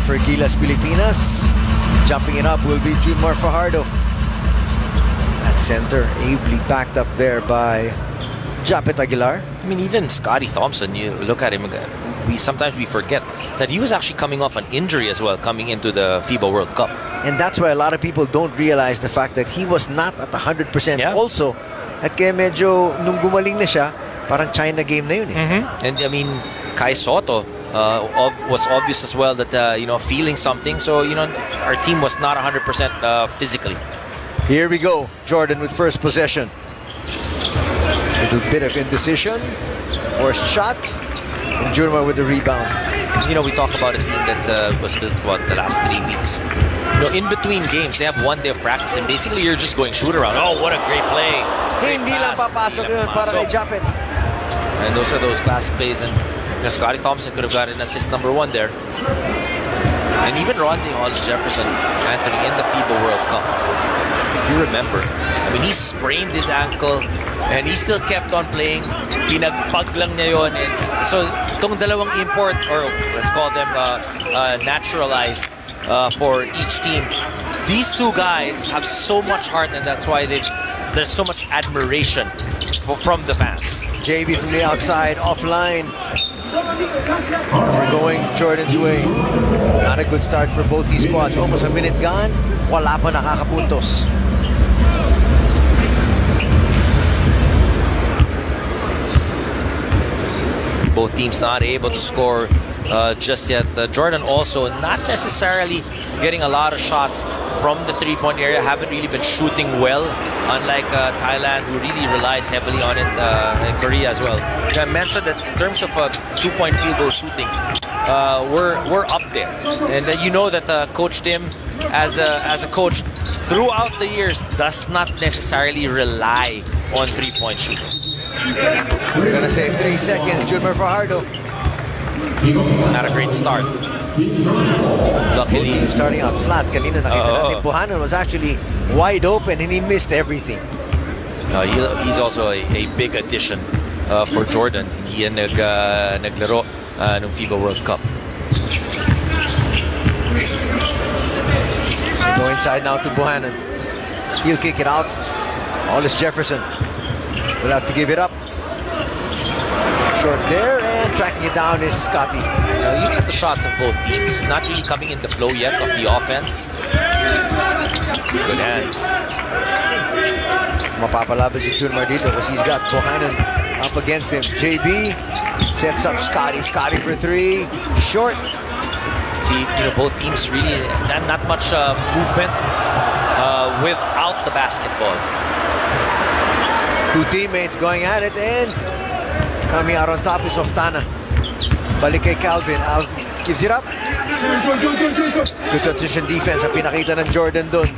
for GILAS Pilipinas. Jumping it up will be Junmar Fajardo. At center, ably backed up there by Japet Aguilar. I mean, even Scotty Thompson, you look at him, sometimes we forget that he was actually coming off an injury as well, coming into the FIBA World Cup. And that's why a lot of people don't realize the fact that he was not at 100% also. At kaya medyo, nung gumaling na siya, parang China game na yun eh. And I mean, Kai Soto was obvious as well that, you know, feeling something. So, you know, our team was not 100% physically. Here we go. Jordan with first possession. Little bit of indecision. Forced shot. And Junmar with the rebound. You know, we talk about a team that was built, what, the last 3 weeks. You know, in between games, they have 1 day of practice, and basically you're just going shoot around. Oh, what a great play. Hindi lang papasok yun para kay Japet. And those are those classic plays. And you know, Scotty Thompson could have gotten assist number 1 there. And even Rondae Hollis-Jefferson, Anthony, in the FIBA World Cup. If you remember, I mean, he sprained his ankle and he still kept on playing. Pinagpag lang niya yun. And so, itong dalawang import, or let's call them naturalized for each team, these two guys have so much heart, and that's why there's so much admiration from the fans. JB from the outside, offline. We're going Jordan's way. Not a good start for both these squads. Almost a minute gone. Wala pa nakakapuntos. Both teams not able to score just yet. Jordan also not necessarily getting a lot of shots from the three-point area. Haven't really been shooting well, unlike Thailand, who really relies heavily on it, in Korea as well. I mentioned that in terms of two-point field goal shooting, we're up there. And you know that Coach Tim, as a coach, throughout the years, does not necessarily rely on three-point shooting. We're gonna say 3 seconds. Junmar Fajardo. Not a great start. Luckily, starting out flat. Kanina nakita natin Buchanan was actually wide open and he missed everything. He's also a big addition for Jordan. Hindi yan naglaro ng FIBA World Cup. Go inside now to Buchanan. He'll kick it out. Hollis-Jefferson will have to give it up. Short there, and tracking it down is Scotty. You look at the shots of both teams, not really coming in the flow yet of the offense. Good hands. Mapapalaban si Junmar dito because he's got Buchanan up against him. JB sets up Scotty. Scotty for 3. Short. See, you know, both teams really not much movement without the basketball. 2 teammates going at it, and coming out on top is Oftana. Balik kay Calvin. Out, gives it up. Good transition defense ang pinakita ng Jordan doon.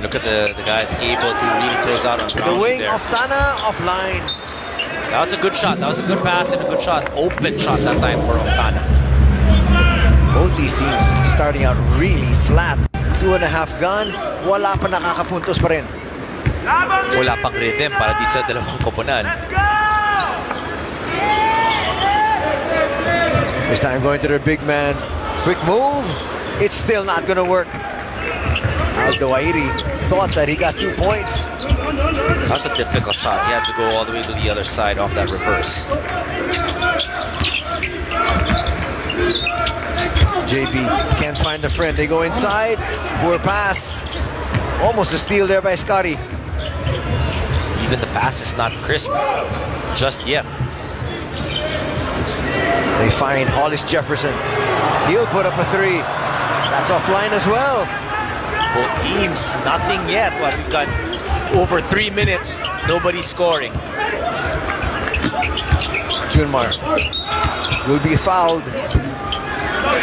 Look at the guys able to really close out on the wing there. Oftana offline. That was a good shot. That was a good pass and a good shot. Open shot that time for Oftana. Both these teams starting out really flat. 2.5 gone. Wala pa nakakapuntos pa rin. Wala pang rhythm para dito sa dalawang koponan. This time going to their big man. Quick move. It's still not going to work. Aldo Airi thought that he got 2 points. That's a difficult shot. He had to go all the way to the other side off that reverse. JB can't find a friend. They go inside. Poor pass. Almost a steal there by Scotty. Even the pass is not crisp just yet. They find Hollis-Jefferson. He'll put up a 3. That's offline as well. Both teams, nothing yet. But we've got over 3 minutes. Nobody's scoring. Junmar will be fouled.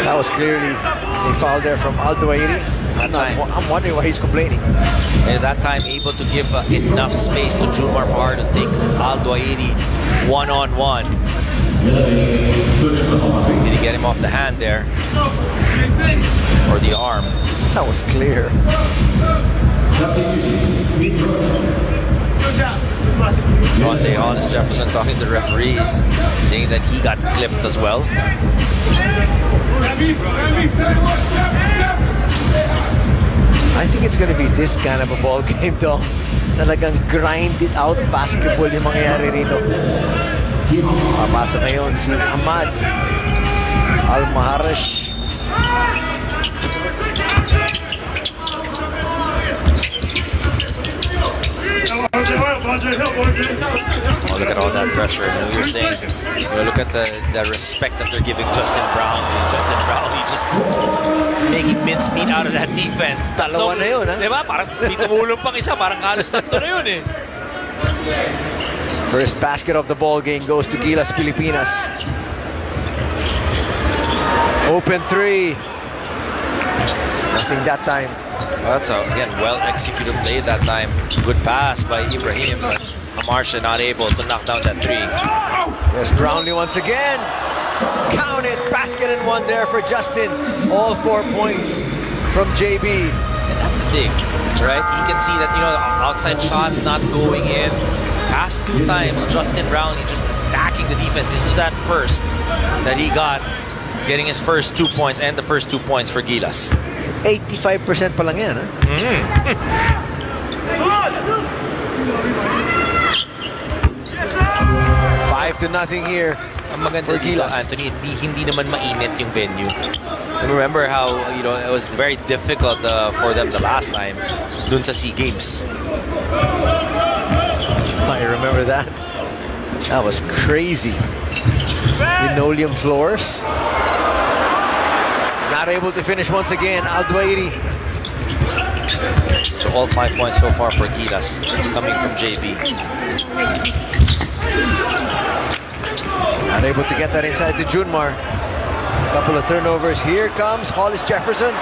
That was clearly a foul there from Aldo Airi. I'm wondering why he's complaining. And at that time, able to give enough space to Junmar Fajardo to take Aldo Airi one-on-one. Did he get him off the hand there? Or the arm? That was clear. Rondae Hollis-Jefferson talking to the referees, saying that he got clipped as well. think it's gonna be this kind of a ball game, though. Talagang grind it out basketball yung mangyayari rito. Papasok ngayon si Ahmad Al-Maharash. Oh, look at all that pressure. And we were saying, look at the respect that they're giving Justin Brownlee. Justin Brownlee just making mincemeat out of that defense. Dalawa na yun, ha? Diba? Parang di tumulong pang isa. Parang halos tatlo na yun, eh. First basket of the ball game goes to GILAS Pilipinas. Open three. Nothing that time. Well, that's again well-executed play that time. Good pass by Ibrahim, but Amarsha not able to knock down that three. There's Brownlee once again. Count it. Basket and one there for Justin. All 4 points from JB. And that's a dig, right? You can see that, outside shots not going in. Past 2 times, Justin Brownlee just attacking the defense. This is that first that he got, getting his first 2 points and the first 2 points for Gilas. 85% pa lang yan, ha? 5-0 here. Ang maganda dito, Anthony, hindi naman mainit yung venue. And remember how, it was very difficult for them the last time dun sa SEA Games. I remember that. That was crazy. Linoleum floors. Not able to finish once again. Al-Duairi. So all 5 points so far for Gilas coming from JB. Not able to get that inside to Junmar. A couple of turnovers. Here comes Hollis Jefferson.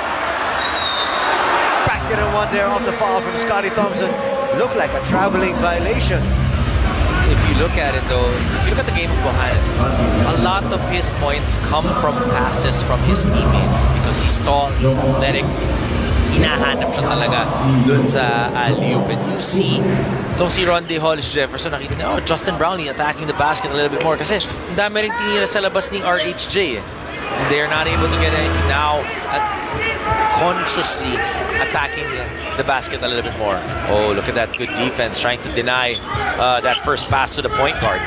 Basket and one there off the foul from Scotty Thompson. Looked like a traveling violation. If you look at it though, if you look at the game of Bahrain, a lot of his points come from passes from his teammates because he's tall, he's athletic. Hinahanap siya talaga dun sa alley-oop. And you see, itong si Ronde Hollis Jefferson, nakita niya, Justin Brownlee attacking the basket a little bit more kasi ang dami rin tinira sa labas ni RHJ. They're not able to get anything now at consciously attacking the basket a little bit more. Oh, look at that good defense trying to deny that first pass to the point guard.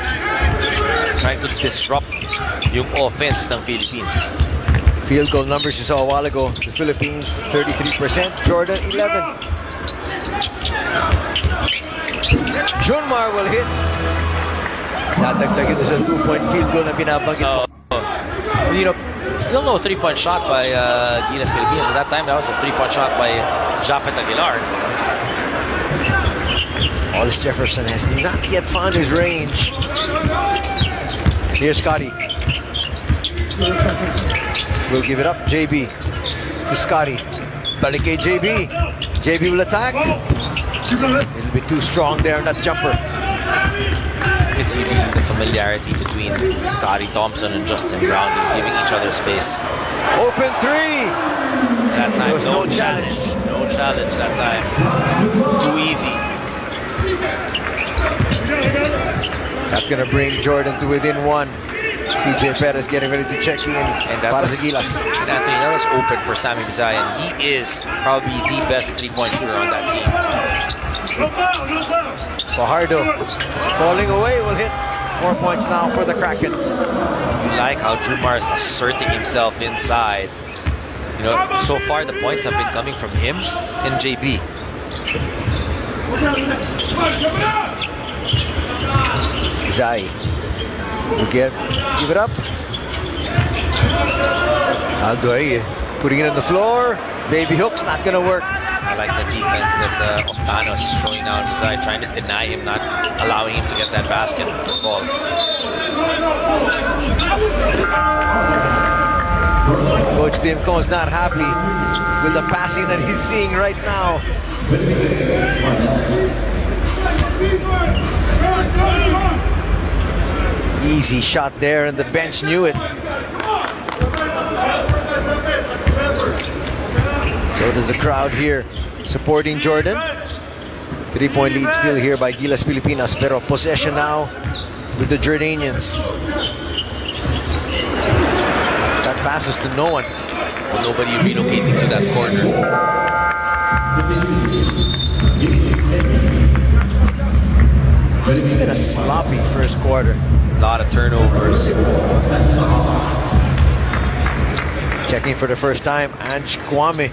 Trying to disrupt yung offense ng Philippines. Field goal numbers you saw a while ago. The Philippines 33%, Jordan 11. Junmar will hit. Dadagdagin sa 2-point field goal na binabanggit mo. Still no 3-point shot by Gilas Pilipinas. At that time, that was a 3-point shot by Japet Aguilar. Hollis Jefferson has not yet found his range. Here's Scotty. We'll give it up. JB to Scotty. Balik kay JB. JB will attack. A little bit too strong there on that jumper. You can see the familiarity between Scotty Thompson and Justin Brownlee, giving each other space. Open three. That time, no challenge. No challenge that time. Too easy. That's going to bring Jordan to within one. CJ Perez getting ready to check in. And that was Gilas. And Anthony, that was open for Sammy Bizayan. He is probably the best 3-point shooter on that team. Fajardo falling away will hit 4 points now for the Kraken. I like how Junmar is asserting himself inside. So far the points have been coming from him and JB. Zai will give it up. Al-Duairi putting it on the floor. Baby hook's not gonna work. I like the defense of Thanos showing down Zai, trying to deny him, not allowing him to get that basket ball. Coach Tim Cohn's not happy with the passing that he's seeing right now. Easy shot there, and the bench knew it. So does the crowd here supporting Jordan. 3-point lead still here by Gilas Pilipinas, pero possession now with the Jordanians. That passes to no one. Well, nobody relocating to that corner. It's been a sloppy first quarter. A lot of turnovers. Checking for the first time, Ange Kwame.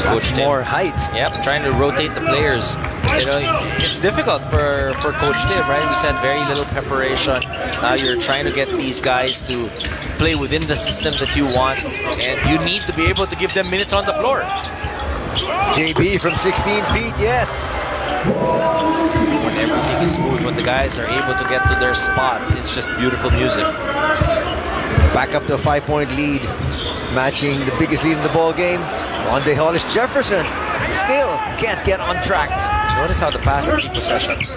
Coach Tim. More height. Yep, trying to rotate the players. You know, it's difficult for Coach Tim, right? We said very little preparation. Now you're trying to get these guys to play within the system that you want, and you need to be able to give them minutes on the floor. JB from 16 feet, yes. When everything is smooth, when the guys are able to get to their spots, it's just beautiful music. Back up to a 5-point lead, matching the biggest lead in the ball game. Wande Hollis Jefferson still can't get on track. Notice how the past 3 possessions,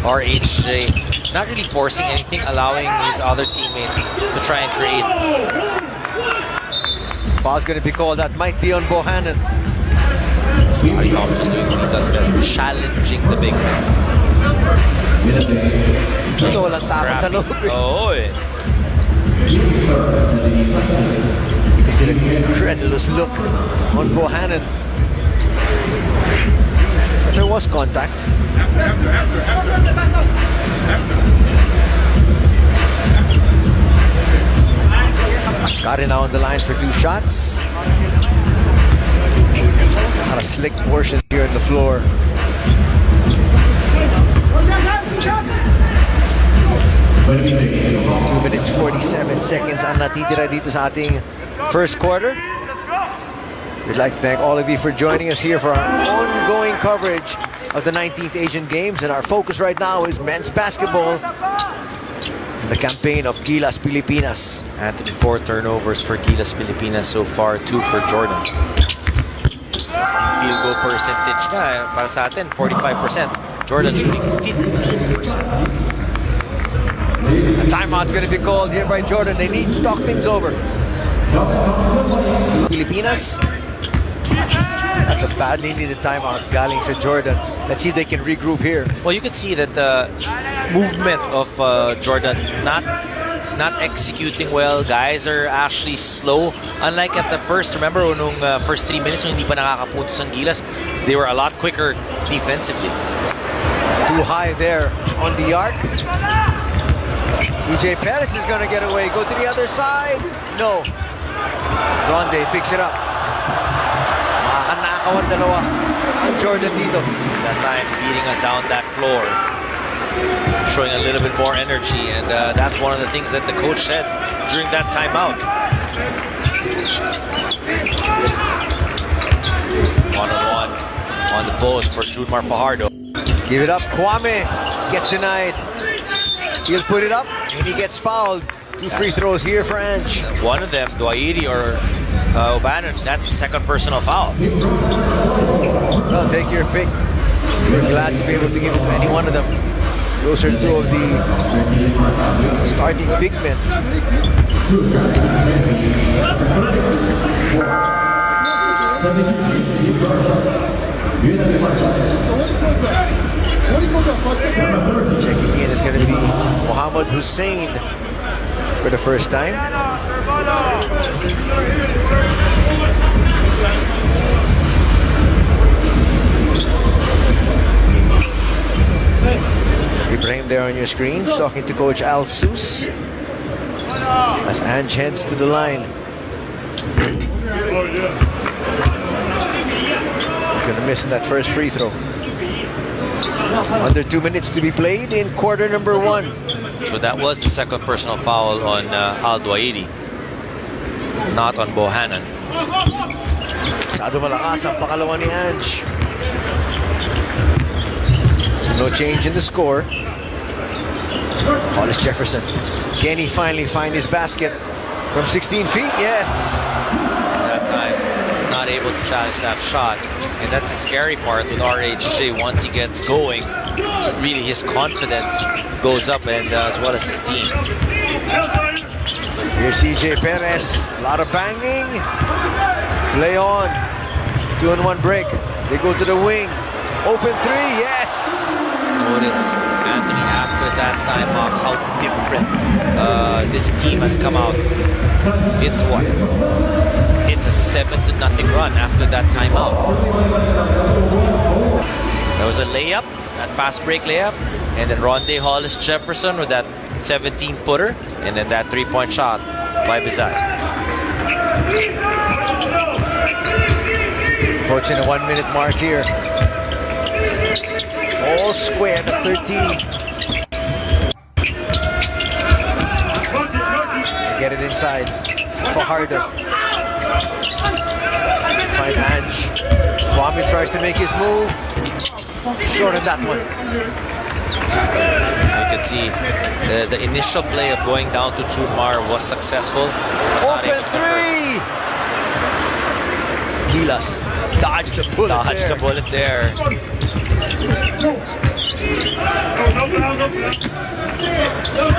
RHJ not really forcing anything, allowing his other teammates to try and create. Foul's going to be called. That might be on Bohannon. Scotty Thompson doing what he does best, challenging the big man. Ito, walang takot sa loob. Oh, eh. You see the incredulous look on Bohannon. But there was contact. Got it now on the line for 2 shots. Got a slick portion here on the floor. 2 minutes 47 seconds ang natitira dito sa ating first quarter. We'd like to thank all of you for joining us here for our ongoing coverage of the 19th Asian Games, and our focus right now is men's basketball and the campaign of GILAS Pilipinas. Anthony, 4 turnovers for GILAS Pilipinas so far, 2 for Jordan. Field goal percentage na para sa atin, 45%. Jordan shooting 15%. A timeout's going to be called here by Jordan. They need to talk things over. Pilipinas. That's a badly needed timeout galing sa Jordan. Let's see if they can regroup here. Well, you can see that the movement of Jordan not executing well. Guys are actually slow. Unlike at the first, remember nung first 3 minutes nung hindi pa nakakapuntos ang GILAS, they were a lot quicker defensively. Too high there on the arc. CJ Perez is going to get away. Go to the other side. No. Ronde picks it up. Makakanakaw ang dalawa ang Jordan dito. That time beating us down that floor. Showing a little bit more energy, and that's one of the things that the coach said during that timeout. One-on-one on the post for Junmar Fajardo. Give it up. Kwame gets denied. He'll put it up, and he gets fouled. 2 free throws here for Ange. One of them, Dwairi or O'Bannon, that's the second personal foul. Well, take your pick. We're glad to be able to give it to any one of them. Those are 2 of the starting big men. Checking in is going to be Mohammad Hussein for the first time. Ibrahim there on your screens talking to Coach Al Seuss as Ange heads to the line. He's going to miss in that first free throw. Under 2 minutes to be played in quarter number 1. So that was the second personal foul on Al Dwairi, not on Bohannon. Masyado malakas ang pakalawa ni Ange. So no change in the score. Hollis Jefferson. Can he finally find his basket from 16 feet? Yes. That time, not able to challenge that shot. And that's the scary part with RHJ. Once he gets going, really his confidence goes up, and as well as his team. Here's CJ Perez. A lot of banging. Play on. 2-on-1 break. They go to the wing. Open 3. Yes. Notice Anthony after that timeout how different this team has come out. It's what? It's It's a 7-0 run after that timeout. There was a layup, that fast break layup, and then Rondé Hollis Jefferson with that 17-footer, and then that 3-point shot by Bizay. Approaching the 1 minute mark here. All square at 13. Get it inside. Fajardo. Find Ange. Kwame tries to make his move. Short of that one. You can see the initial play of going down to Jumar was successful. Open three! GILAS dodged the bullet Dodged the bullet there.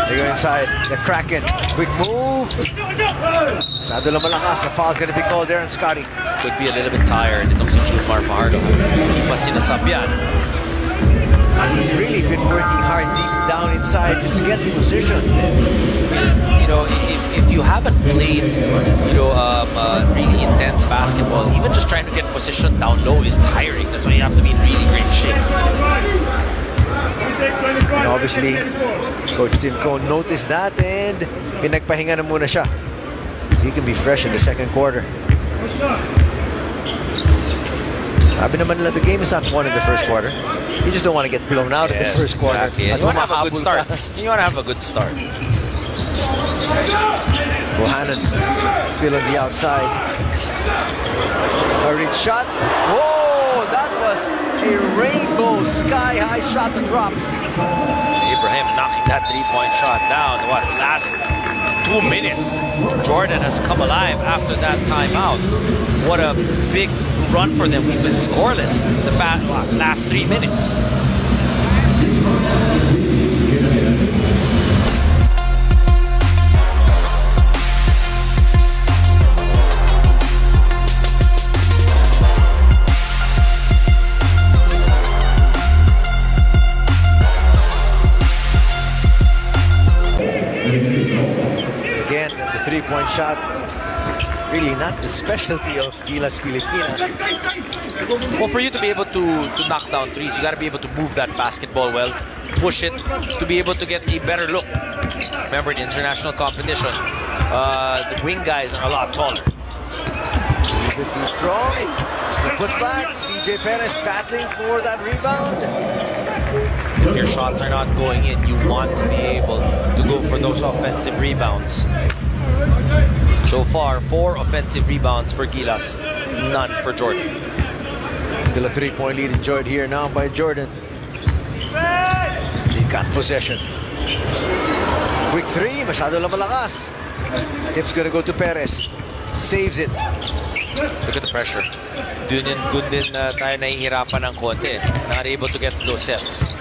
They go inside. The Kraken. Quick move. Masyado lang malakas. The foul's gonna be called there on Scotty. Could be a little bit tired itong si Jumar Fajardo. Hindi pa sinasabyan. He's really been working hard deep down inside just to get in position. You know, if you haven't played, you know, really intense basketball, even just trying to get position down low is tiring. That's why you have to be in really great shape. And obviously, Coach Tinko noticed that and pinagpahinga na muna siya. He can be fresh in the second quarter. Sabi naman nila, the game is not won in the first quarter. You just don't want to get blown out in the first quarter. Exactly. You want to have a good start. You want to have a good start. Bohannon still on the outside. A reach shot. Whoa! That was a rainbow sky-high shot that drops. Abraham knocking that 3-point shot down. What, last 2 minutes? Jordan has come alive after that timeout. What a big run for them. We've been scoreless the last 3 minutes. Again, the 3-point shot. Really not the specialty of GILAS Pilipinas. Well, for you to be able to knock down threes, you got to be able to move that basketball well, push it, to be able to get a better look. Remember, in international competition, the wing guys are a lot taller. A bit too strong. The putback. CJ Perez battling for that rebound. If your shots are not going in, you want to be able to go for those offensive rebounds. So far, 4 offensive rebounds for GILAS, none for Jordan. Still a 3-point lead enjoyed here now by Jordan. They got possession. Quick 3, masyado lang malakas. Tip's gonna go to Perez. Saves it. Look at the pressure. Good din tayo nahihirapan ng konti. Not able to get those sets.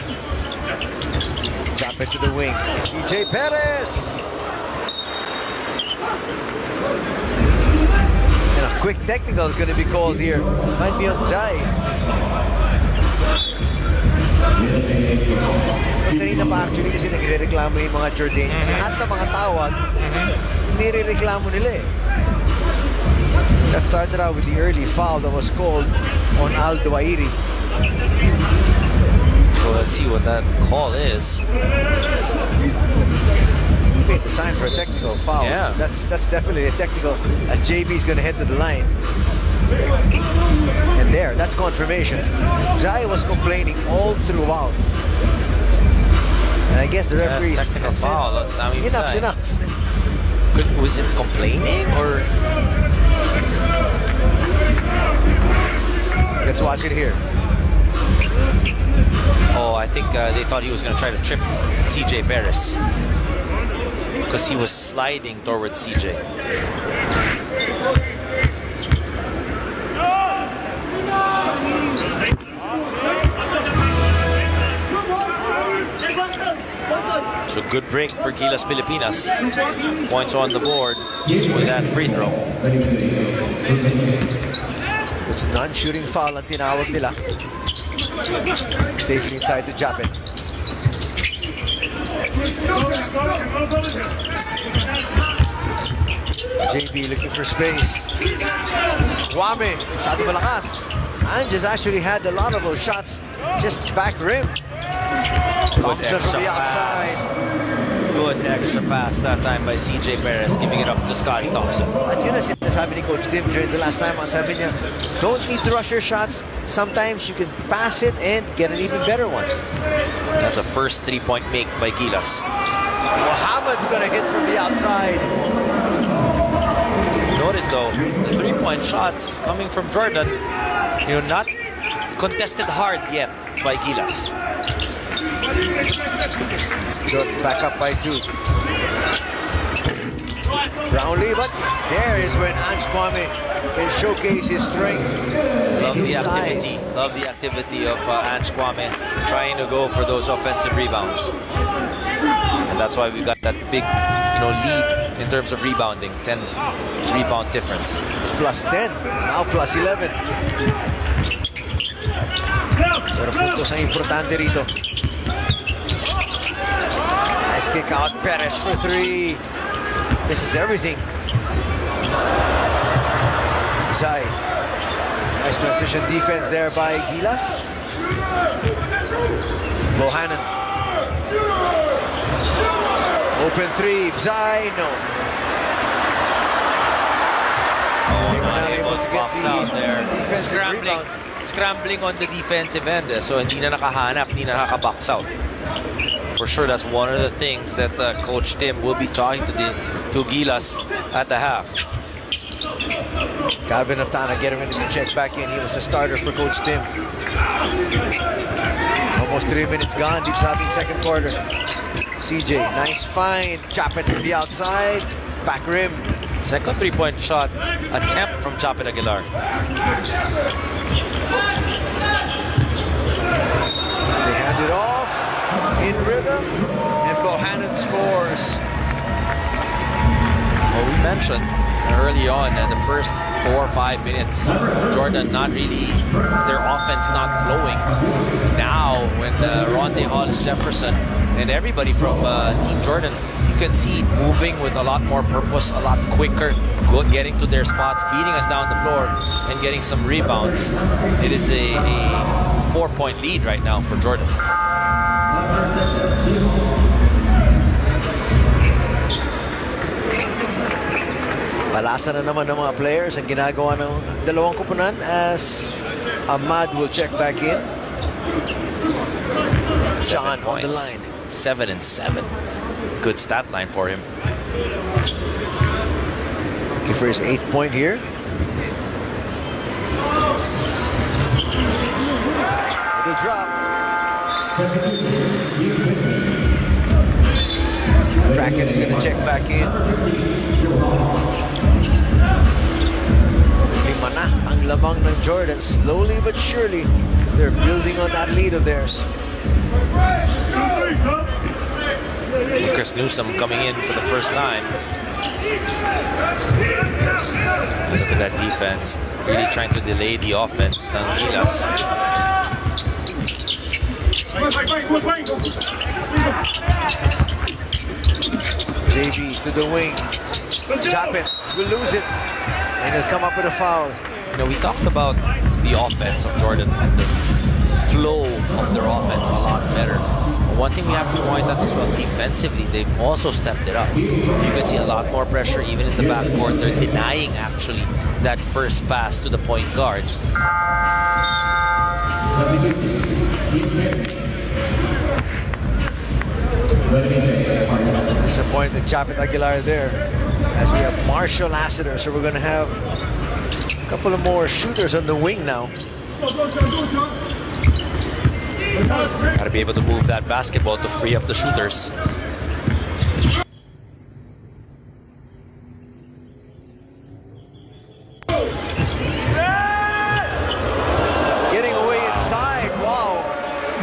Drop it to the wing. CJ Perez. And a quick technical is going to be called here. Might be on Jai. Kanina pa actually kasi nagre-reklamo yung mga Jordanians. Lahat ng mga tawag, nire-reklamo nila eh. That started out with the early foul that was called on Aldo Airi. So let's see what that call is. He made the sign for a technical foul. Yeah. That's definitely a technical as JB is going to head to the line. And there, that's confirmation. Jai was complaining all throughout. And I guess the referee technical foul. Enough's enough. Was it complaining or? Let's watch it here. Oh, I think they thought he was going to try to trip CJ Perez because he was sliding towards CJ. So good break for GILAS Pilipinas. Points on the board with that free throw. It's a non-shooting foul ang tinawag nila. Safely inside to Japet. JB looking for space. Kwame, masyado malakas. Anges actually had a lot of those shots just back rim. Thompson from the outside. Good extra pass that time by CJ Perez, giving it up to Scotty Thompson. At yun ang sinasabi ni Coach Tim during the last time on, sabi niya, don't need to rush your shots. Sometimes you can pass it and get an even better one. That's a first three-point make by Gilas. Mohamed's gonna hit from the outside. Notice though, the three-point shots coming from Jordan, not contested hard yet by Gilas. Jordan back up by 2. Brownlee, but there is when Ange Kwame can showcase his strength. Love his the activity. size. Love the activity of Ange Kwame trying to go for those offensive rebounds. And that's why we got that big, lead in terms of rebounding. 10 rebound difference. It's plus 10, now plus 11. Pero puntos ang importante rito. Nice kick out, Perez for 3. This is everything. Zai. Nice transition defense there by Gilas. Bohannon. Open 3, Zai, no. They were not able to get the out there. defensive rebound. Scrambling on the defensive end. So hindi na nakahanap, hindi na nakaka-box out. For sure, that's one of the things that Coach Tim will be talking to Gilas at the half. Calvin Aftana getting ready to check back in. He was a starter for Coach Tim. Almost 3 minutes gone deep sa ating second quarter. CJ, nice find. Chapit to the outside. Back rim. Second three-point shot attempt from Chapit Aguilar. They hand it off in rhythm, and Bohannon scores. Well, we mentioned early on in the first 4 or 5 minutes, Jordan not really, their offense not flowing. Now, when Ronde Hollis Jefferson and everybody from Team Jordan, you can see moving with a lot more purpose, a lot quicker, getting to their spots, beating us down the floor, and getting some rebounds. It is a 4-point lead right now for Jordan. Balasa na naman ng mga players ang ginagawa ng dalawang kupunan as Ahmad will check back in. John on the line. 7 and 7. Good stat line for him. Looking for his 8th point here. It'll drop. Bracken is going to check back in. Lima na ang lamang ng Jordan. Slowly but surely, they're building on that lead of theirs. Chris Newsom coming in for the first time. Look at that defense. Really trying to delay the offense ng Gilas. JB to the wing. Chapit will lose it. And he'll come up with a foul. We talked about the offense of Jordan and the flow of their offense a lot better. One thing we have to point out as well, defensively, they've also stepped it up. You can see a lot more pressure even in the backcourt. They're denying, actually, that first pass to the point guard. Disappointed Chapit Aguilar there. As we have Marshall Lassiter, so we're going to have a couple of more shooters on the wing now. Got to be able to move that basketball to free up the shooters. Getting away inside. Wow.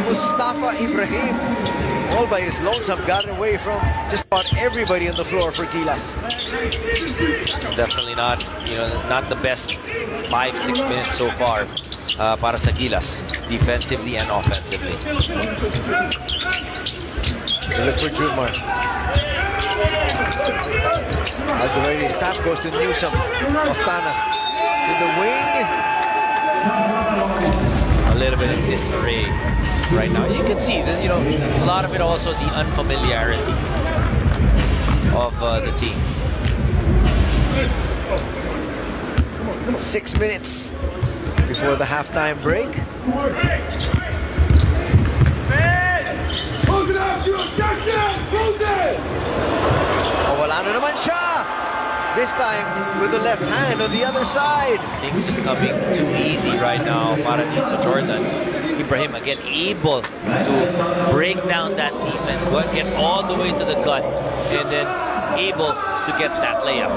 Mustafa Ibrahim, all by his lonesome, got away from just about everybody on the floor for Gilas. Definitely not, not the best 5-6 minutes so far para sa Gilas, defensively and offensively. They look for Junmar. Aldereti's tap goes to Newsome. Oftana to the wing. A little bit of disarray right now. You can see that, you know, a lot of it also the unfamiliarity of the team. 6 minutes before the halftime break. Oh, wala na naman siya. This time with the left hand on the other side. Things just coming too easy right now para dito sa Jordan. Ibrahim again able to break down that defense, but get all the way to the gut, and then able to get that layup.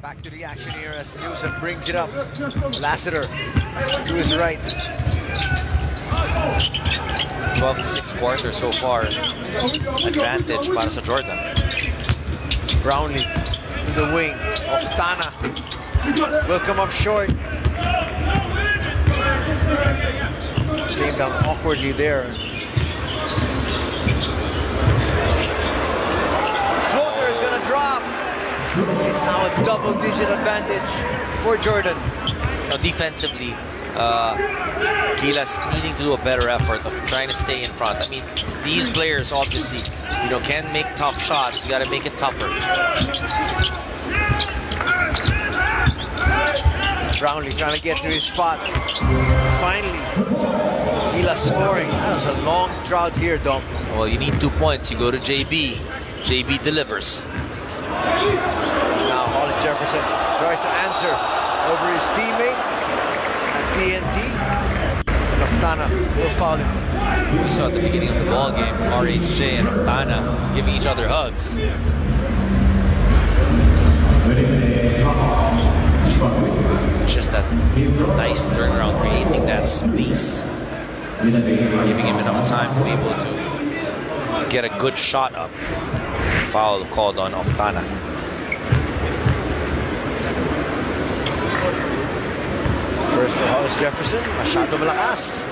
Back to the action here as Newsome brings it up. Lassiter to his right. 12-6 quarters so far. Advantage para sa Jordan. Brownlee to the wing. Oftana will come up short. Came down awkwardly there. Floater is gonna drop. It's now a double-digit advantage for Jordan. Now defensively, GILAS needing to do a better effort of trying to stay in front. I mean, these players obviously, you know, can make tough shots. You got to make it tougher. Brownlee trying to get to his spot. Finally, GILAS scoring. That was a long drought here, Dom. Well, you need 2 points. You go to JB. JB delivers. Now Hollis Jefferson tries to answer over his teammate at TNT. Oftana will foul him. We saw at the beginning of the ball game, RHJ and Oftana giving each other hugs. Just that nice turnaround, creating that space, giving him enough time to be able to get a good shot up. Foul called on Oftana. First for Hollis Jefferson, masyado malakas.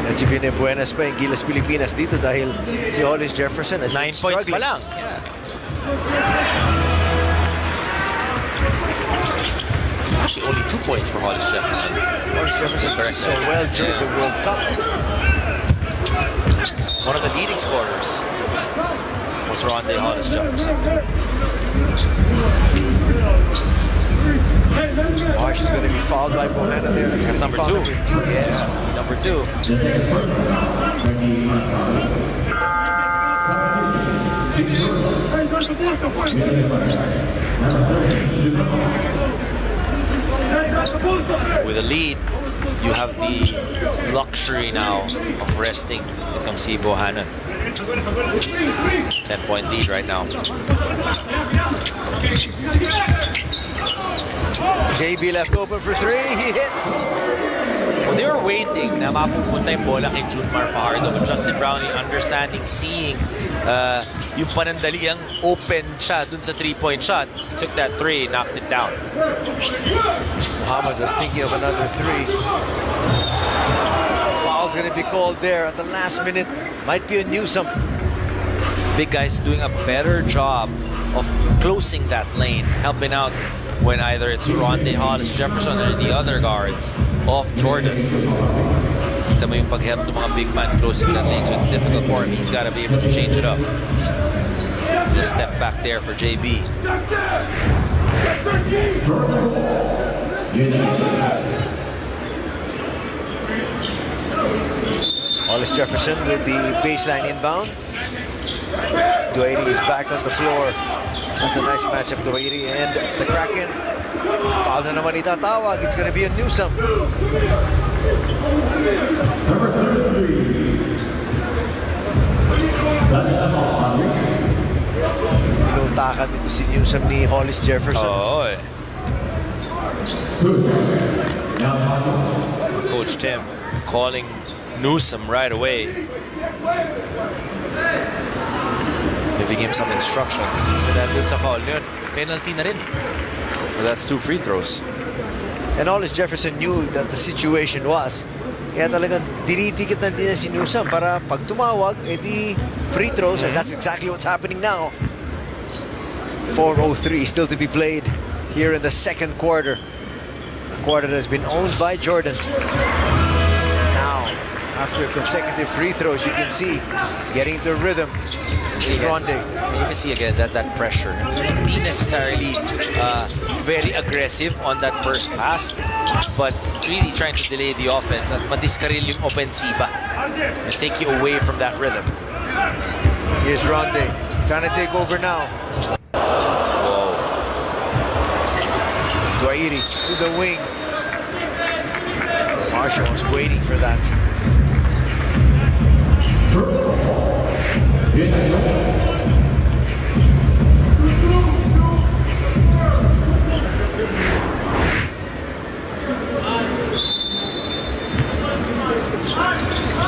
Medyo binebuenas pa yung GILAS Pilipinas dito dahil si Hollis Jefferson has 9 points pa lang. Yeah. Actually, only 2 points for Hollis Jefferson. Hollis Jefferson Correct. so well during the World Cup. One of the leading scorers was Rondé Hollis Jefferson. Marsh is going to be fouled by Bohanna there. That's number 2. Yes, Number 2. With a lead, you have the luxury now of resting. Here comes si Bohanna. 10-point lead right now. JB left open for 3. He hits. Well, they were waiting na mapupunta yung bola kay Junmar Fajardo, but Justin Brownlee understanding, seeing yung panandaliang open siya dun sa 3-point shot, took that 3, knocked it down. Muhammad was thinking of another 3. Foul's going to be called there at the last minute. Might be a Newsome. Big guys doing a better job of closing that lane, helping out when either it's Rondé Hollis Jefferson or the other guards off Jordan. Kita mo yung pag-help ng mga big man closing that lane, so it's difficult for him. He's got to be able to change it up. Just step back there for JB. Hollis Jefferson with the baseline inbound. Duairi is back on the floor. That's a nice matchup, Duairi and the Kraken. Foul na naman itatawag. It's going to be a Newsome. Tinatakan dito si Newsom ni Hollis Jefferson. Oo eh. Coach Tim calling Newsom right away. Giving him some instructions. So that dun sa foul yun, penalty na rin. Well, that's 2 free throws. And Hollis Jefferson knew that the situation was. Kaya talagang dinidikit na din si Newsom para pag tumawag, edi free throws. And that's exactly what's happening now. 4:03 still to be played here in the second quarter. A quarter that has been owned by Jordan. Now, after consecutive free throws, you can see getting into rhythm. See Ronde. You can see again that pressure. Hindi necessarily very aggressive on that first pass, but really trying to delay the offense at madiskaril yung ofensiba and take you away from that rhythm. Here's Ronde trying to take over now. Whoa. Dwairi to the wing. Marshall was waiting for that.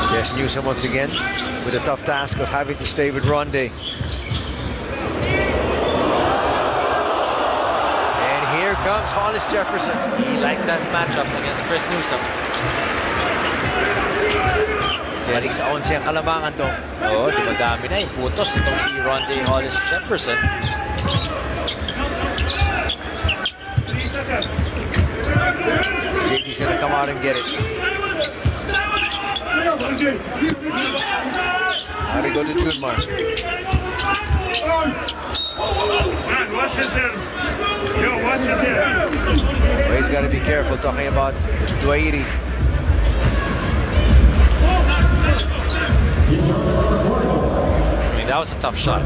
Yes, Newsom once again with a tough task of having to stay with Ronde. And here comes Hollis Jefferson. He likes that matchup against Chris Newsom. Balik sa 11 ang kalamangan to. Oo, di ba dami na yung putos itong si Ronde Hollis Jefferson. JD's gonna come out and get it. How do you go to Junmar? Watch it there. Joe, watch it there. Well, he's got to be careful talking about Dwairi. I mean, that was a tough shot.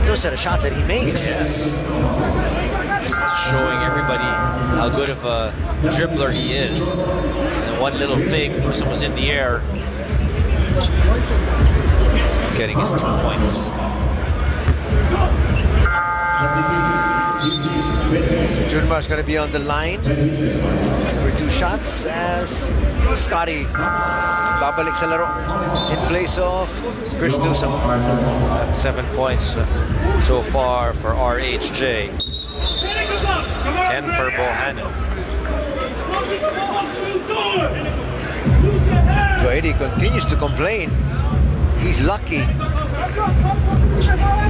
Those are the shots that he makes. Yes. Just showing everybody how good of a dribbler he is. And one little thing, Newsom was in the air, getting his 2 points. Junmar's going to be on the line for 2 shots as Scotty babalik sa laro in place of Chris Newsom. That's 7 points so far for RHJ. 10 for Bohannon. Dwairi continues to complain. He's lucky.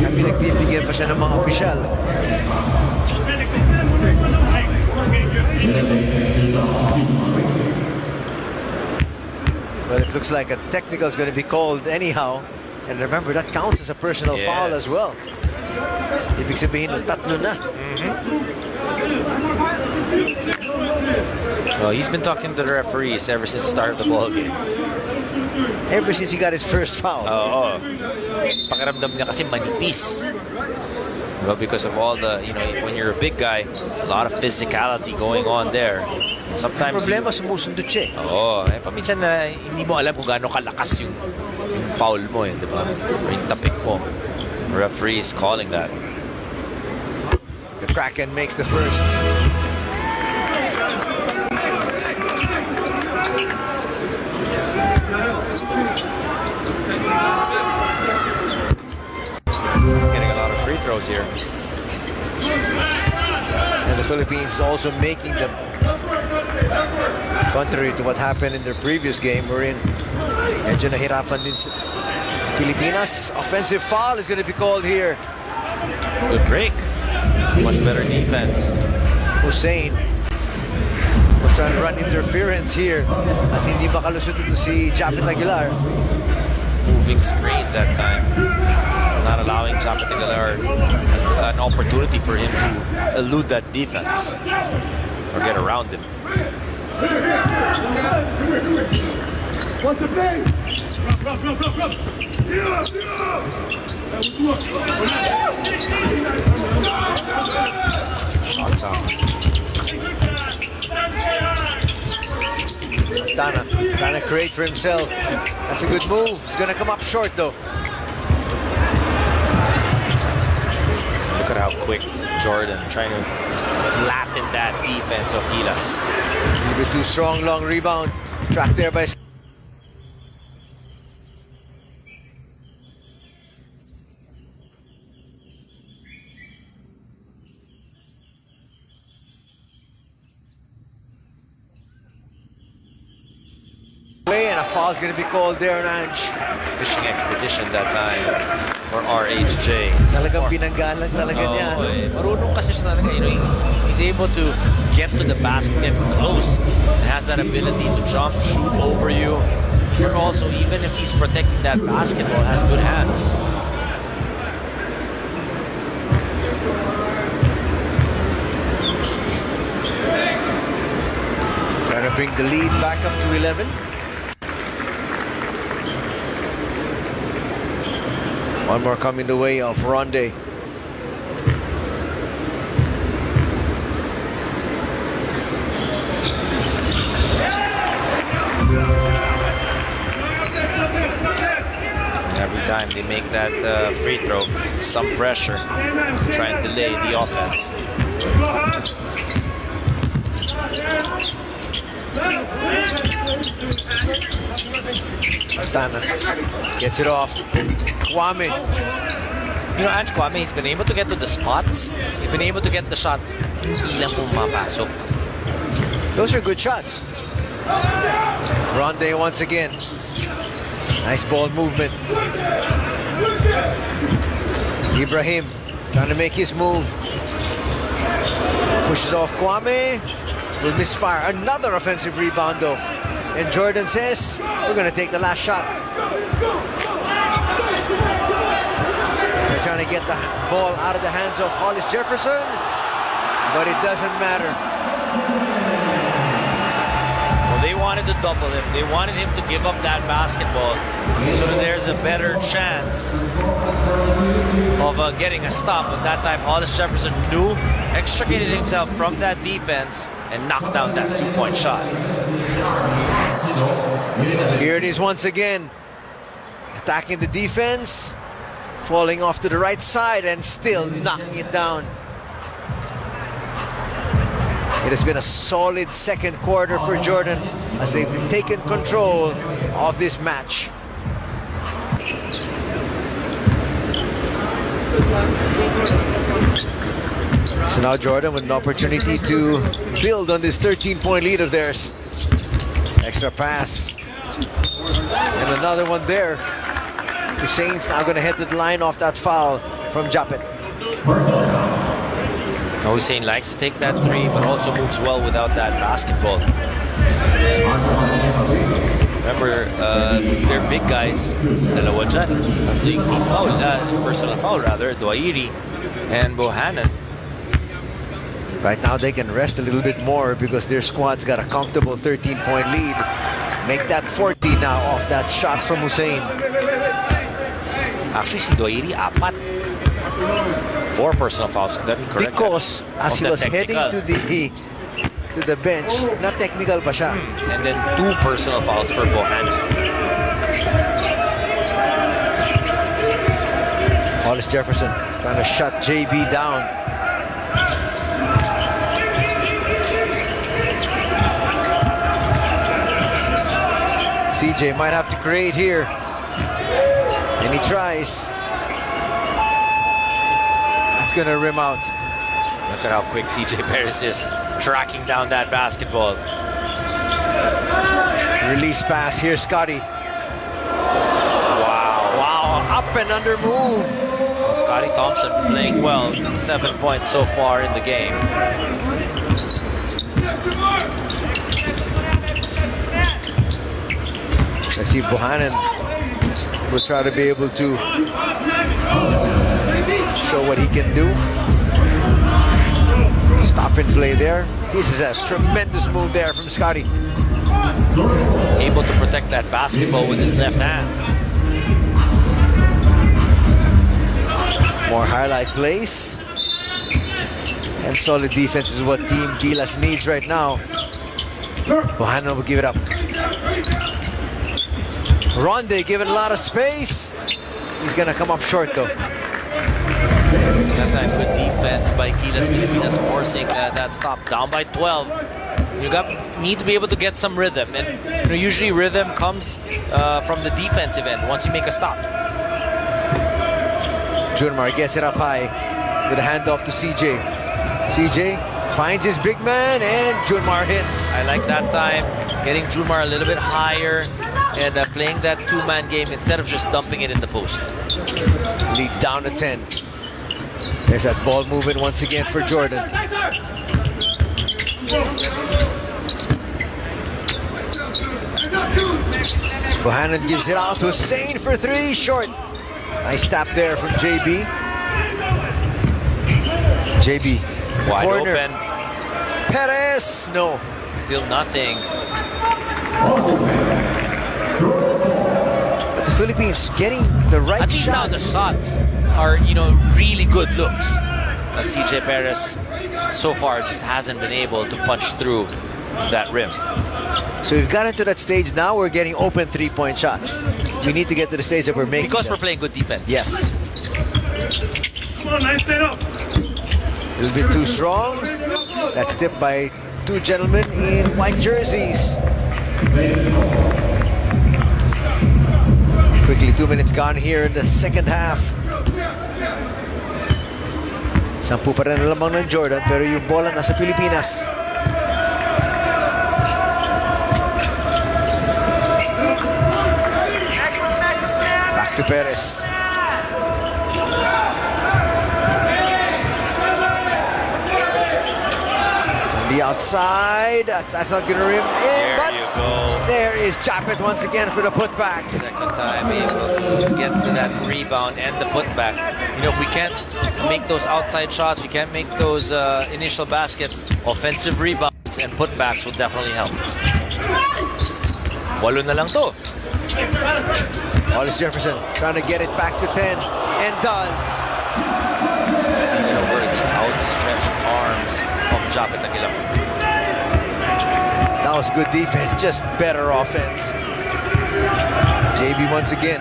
Pinagbibigyan pa siya ng mga opisyal. Well, it looks like a technical is going to be called anyhow. And remember, that counts as a personal foul as well. Ibig sabihin, tatlo na. Well, he's been talking to the referees ever since the start of the ball game. Ever since he got his first foul. Oo. Pakiramdam niya kasi manipis. Well, because of all the, you know, when you're a big guy, a lot of physicality going on there. Sometimes Problema, sumusundot siya. Oo. Paminsan na hindi mo alam kung gaano kalakas yung foul mo, di ba? Or yung tapik mo. The referee is calling that. The Kraken makes the first. Getting a lot of free throws here. And the Philippines also making them, contrary to what happened in their previous game, wherein medyo nahirapan din sa Pilipinas. Offensive foul is going to be called here. Good break. Much better defense. Hussein was trying to run interference here at hindi makalusot ito si Japet Aguilar. Moving screen that time. Not allowing Japet Aguilar an opportunity for him to elude that defense or get around him. What's the play? Shot down. Dana trying to create for himself. That's a good move. He's going to come up short though. quick, Jordan, trying to flatten that defense of GILAS. A little bit too strong, long rebound. Tracked there by and a foul's going to be called there on Ange. Fishing expedition that time for RHJ. Talagang binanggaan lang talaga niya. Marunong kasi siya talaga. You know, he's able to get to the basket, get close, and has that ability to jump, shoot over you. Here also, even if he's protecting that basketball, has good hands. Trying to bring the lead back up to 11. One more coming the way of Ronde. Every time they make that free throw, some pressure to try and delay the offense. Tana gets it off. Kwame. You know, Ange Kwame, he's been able to get to the spots. He's been able to get the shots. Hindi lang pumapasok. Those are good shots. Ronde once again. Nice ball movement. Ibrahim trying to make his move. Pushes off Kwame. Will misfire. Another offensive rebound though. And Jordan says, we're going to take the last shot. They're trying to get the ball out of the hands of Hollis Jefferson, but it doesn't matter. Well, they wanted to double him. They wanted him to give up that basketball so that there's a better chance of getting a stop. But that time, Hollis Jefferson knew, extricated himself from that defense, and knocked down that two-point shot. Here it is once again. Attacking the defense. Falling off to the right side and still knocking it down. It has been a solid second quarter for Jordan as they've taken control of this match. So now Jordan with an opportunity to build on this 13-point lead of theirs. Extra pass. And another one there. Hussein's now going to head to the line off that foul from Japet. Hussein likes to take that three, but also moves well without that basketball. Remember, they're big guys. Dalawa dyan. Team foul, personal foul rather. Doairi and Bohannon. Right now they can rest a little bit more because their squad's got a comfortable 13-point lead. Make that 14 now off that shot from Hussein. Actually, si Doairi, 4 personal fouls. That is correct. Because as he was heading to the bench, not technical pa siya. And then 2 personal fouls for Bohannon. Hollis Jefferson trying to shut JB down. CJ might have to create here. And he tries. That's going to rim out. Look at how quick CJ Perez is tracking down that basketball. Release pass. Here's Scotty. Wow, up and under move. Well, Scotty Thompson playing well. 7 points so far in the game. Let's see if Bohannon will try to be able to show what he can do. Stop and play there. This is a tremendous move there from Scotty. Able to protect that basketball with his left hand. More highlight plays. And solid defense is what Team GILAS needs right now. Bohannon will give it up. Ronde given a lot of space. He's gonna come up short though. That time, good defense by Gilas. Pilipinas forcing that stop. Down by 12. You need to be able to get some rhythm. And usually rhythm comes from the defensive end once you make a stop. Junmar gets it up high with a handoff to CJ. CJ finds his big man and Junmar hits. I like that time, getting Junmar a little bit higher and playing that two-man game instead of just dumping it in the post. Leads down to 10. There's that ball movement once again for Jordan. Bohannon gives it out to Hussein for 3, short. Nice tap there from JB. JB, the Wide corner. open. Perez, no. Still nothing. But the Philippines getting the right At least now the shots. shots are, really good looks. CJ Perez so far just hasn't been able to punch through that rim. So we've gotten to that stage now. We're getting open 3-point shots. We need to get to the stage that we're making Because them. we're playing good defense. Yes. Come on, nice stand up. A little bit too strong. That's tipped by two gentlemen in white jerseys. Quickly, 2 minutes gone here in the second half. 10 pa rin lamang ng Jordan, pero yung bola nasa Pilipinas. Back to Perez. The outside, that's not gonna rim in, There but you go. there is Japet once again for the putback. Second time able to get to that rebound and the putback. If we can't make those outside shots, we can't make those initial baskets, offensive rebounds and putbacks will definitely help. Walo na lang to. Hollis Jefferson trying to get it back to 10 and does. Over the outstretched arms of Japet Aguilar. That was good defense, just better offense. JB once again.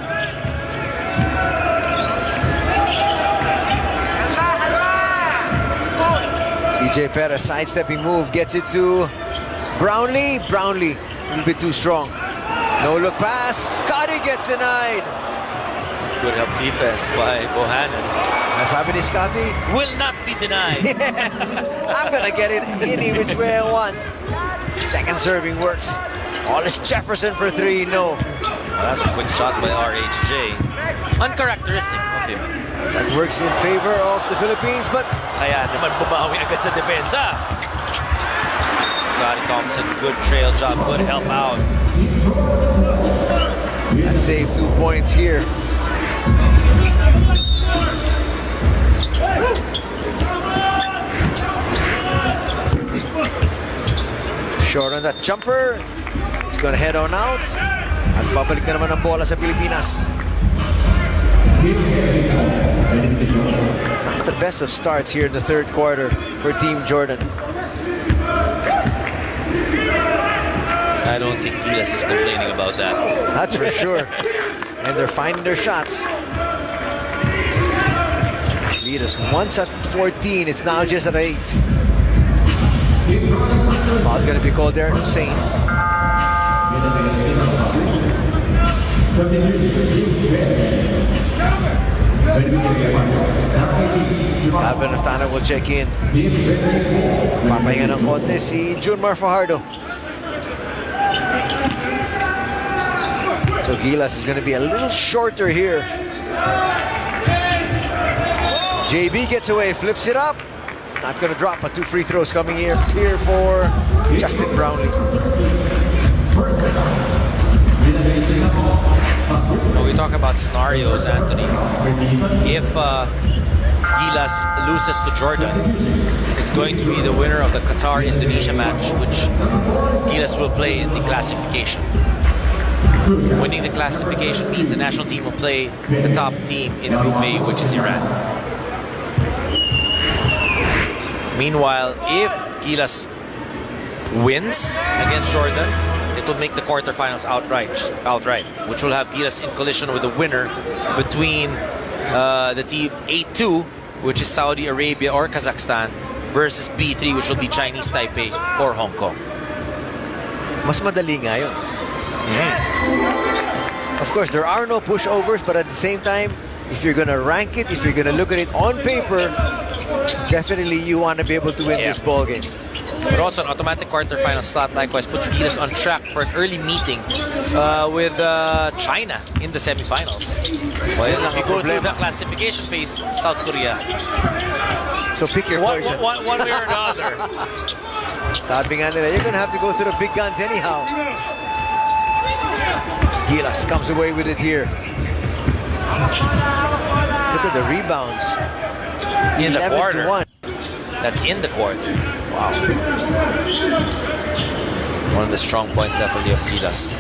CJ Perez sidestepping move, gets it to Brownlee. Brownlee, a little bit too strong. No look pass, Scotty gets denied. Good help defense by Bohannon. Nasabi ni Scotty, Will not be denied. yes, I'm gonna get it any which way I want. Second serving works. Hollis Jefferson for 3, no. That's a quick shot by RHJ. Uncharacteristic of him. That works in favor of the Philippines, but Kaya naman bumawi agad sa depensa. Scotty Thompson, good trail job, good help out. that saved 2 points here. Short on that jumper. It's gonna head on out. At babalik na naman ang bola sa Pilipinas. Not the best of starts here in the third quarter for Team Jordan. I don't think Gilas is complaining about that. That's for sure. And they're finding their shots. Lead us once at 14. It's now just at 8. Foul's going to be called there, Hussein. Calvin Aftana will check in. Papahinga ng konti si Junmar Fajardo. So Gilas is going to be a little shorter here. JB gets away, flips it up. Not going to drop, but 2 free throws coming here for Justin Brownlee. When we talk about scenarios, Anthony, if Gilas loses to Jordan, it's going to be the winner of the Qatar-Indonesia match, which Gilas will play in the classification. Winning the classification means the national team will play the top team in Group A, which is Iran. Meanwhile, if Gilas wins against Jordan, it will make the quarterfinals outright, which will have Gilas in collision with the winner between the team 8-2 which is Saudi Arabia or Kazakhstan, versus B3, which will be Chinese Taipei or Hong Kong. Mas madali nga yun. Of course, there are no pushovers, but at the same time, if you're gonna rank it, if you're gonna look at it on paper, definitely you want to be able to win this ball game. But also an automatic quarterfinal slot likewise puts GILAS on track for an early meeting with China in the semifinals. Well, yun lang If you ang go through problema. the classification phase, South Korea. So pick your One poison. way or the other. Sabi nga nila, you're gonna have to go through the big guns anyhow. GILAS comes away with it here. Look at the rebounds. In the 11 quarter. to 1. That's in the quarter. Wow. One of the strong points definitely of GILAS.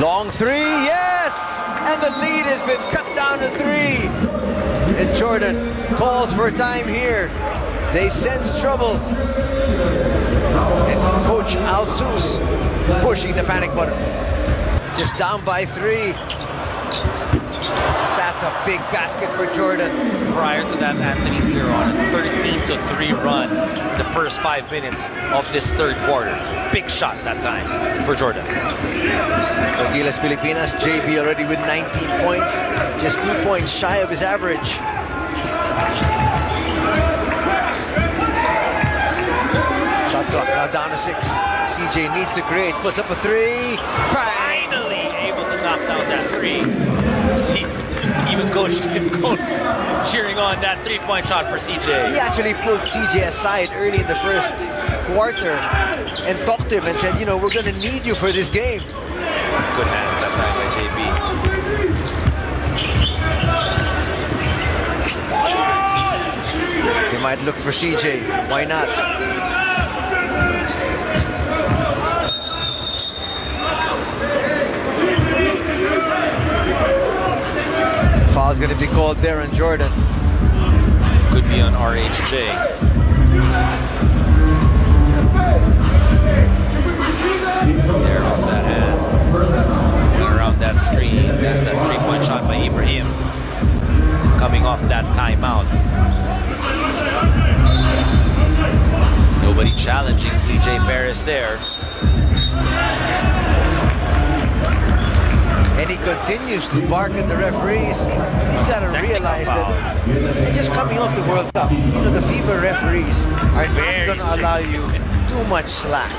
Long three, yes! And the lead has been cut down to 3. And Jordan calls for time here. They sense trouble. And Coach Al-Sus pushing the panic button. Just down by 3. That's a big basket for Jordan. Prior to that, Anthony, we were on a 13-3 run the first 5 minutes of this third quarter. Big shot that time for Jordan. For GILAS Pilipinas, JB already with 19 points, just 2 points shy of his average. Shot clock now down to 6. CJ needs to create, puts up a 3. Bang! Finally able to knock down that 3. See, even Coach Tim Cone cheering on that 3-point shot for CJ. He actually pulled CJ aside early in the first quarter and talked to him and said, you know, we're going to need you for this game. Good hands that time by JB. They might look for CJ. Why not? Foul's going to be called there on Jordan. Could be on RHJ. There off that hand. And around that screen. That's a 3-point shot by Ibrahim. Coming off that timeout. Nobody challenging CJ Perez there. And he continues to bark at the referees. He's got to realize that they're just coming off the World Cup. You know, the FIBA referees are not going to allow you too much slack.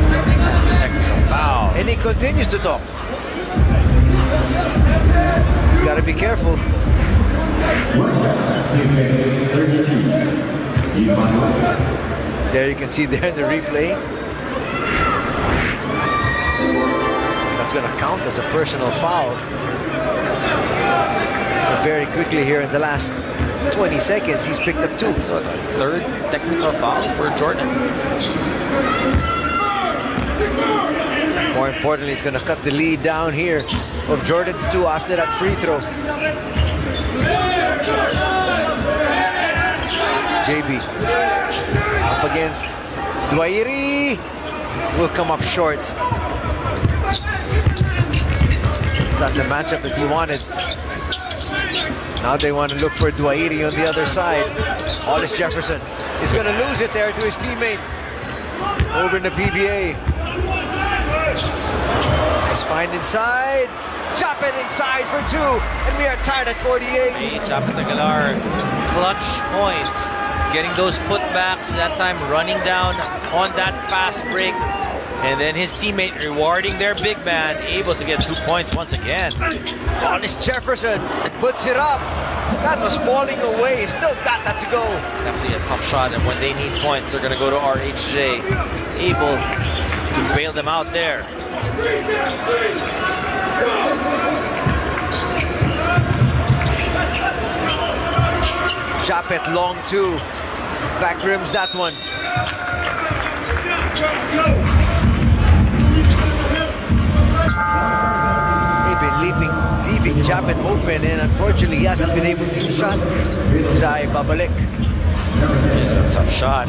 That's the technical foul. And he continues to talk. He's got to be careful. There you can see there in the replay. That's going to count as a personal foul. So very quickly here in the last 20 seconds, he's picked up 2. So the third technical foul for Jordan. More importantly, it's going to cut the lead down here of Jordan to 2 after that free throw. JB up against Duairi. Will come up short. Got the matchup that he wanted. Now they want to look for Duairi on the other side. Hollis Jefferson is going to lose it there to his teammate over in the PBA. Let's find inside. Chop it inside for 2, and we are tied at 48. Hey, Chapit Aguilar, clutch points. Getting those putbacks, that time running down on that fast break. And then his teammate rewarding their big man, able to get 2 points once again. Hollis Jefferson puts it up. That was falling away. Still got that to go. Definitely a tough shot, and when they need points, they're going to go to RHJ. Able to bail them out there. Chapet long 2. Back rims that one. They've been leaving Chapet open, and unfortunately he hasn't been able to hit the shot. Zai babalik. It's a tough shot.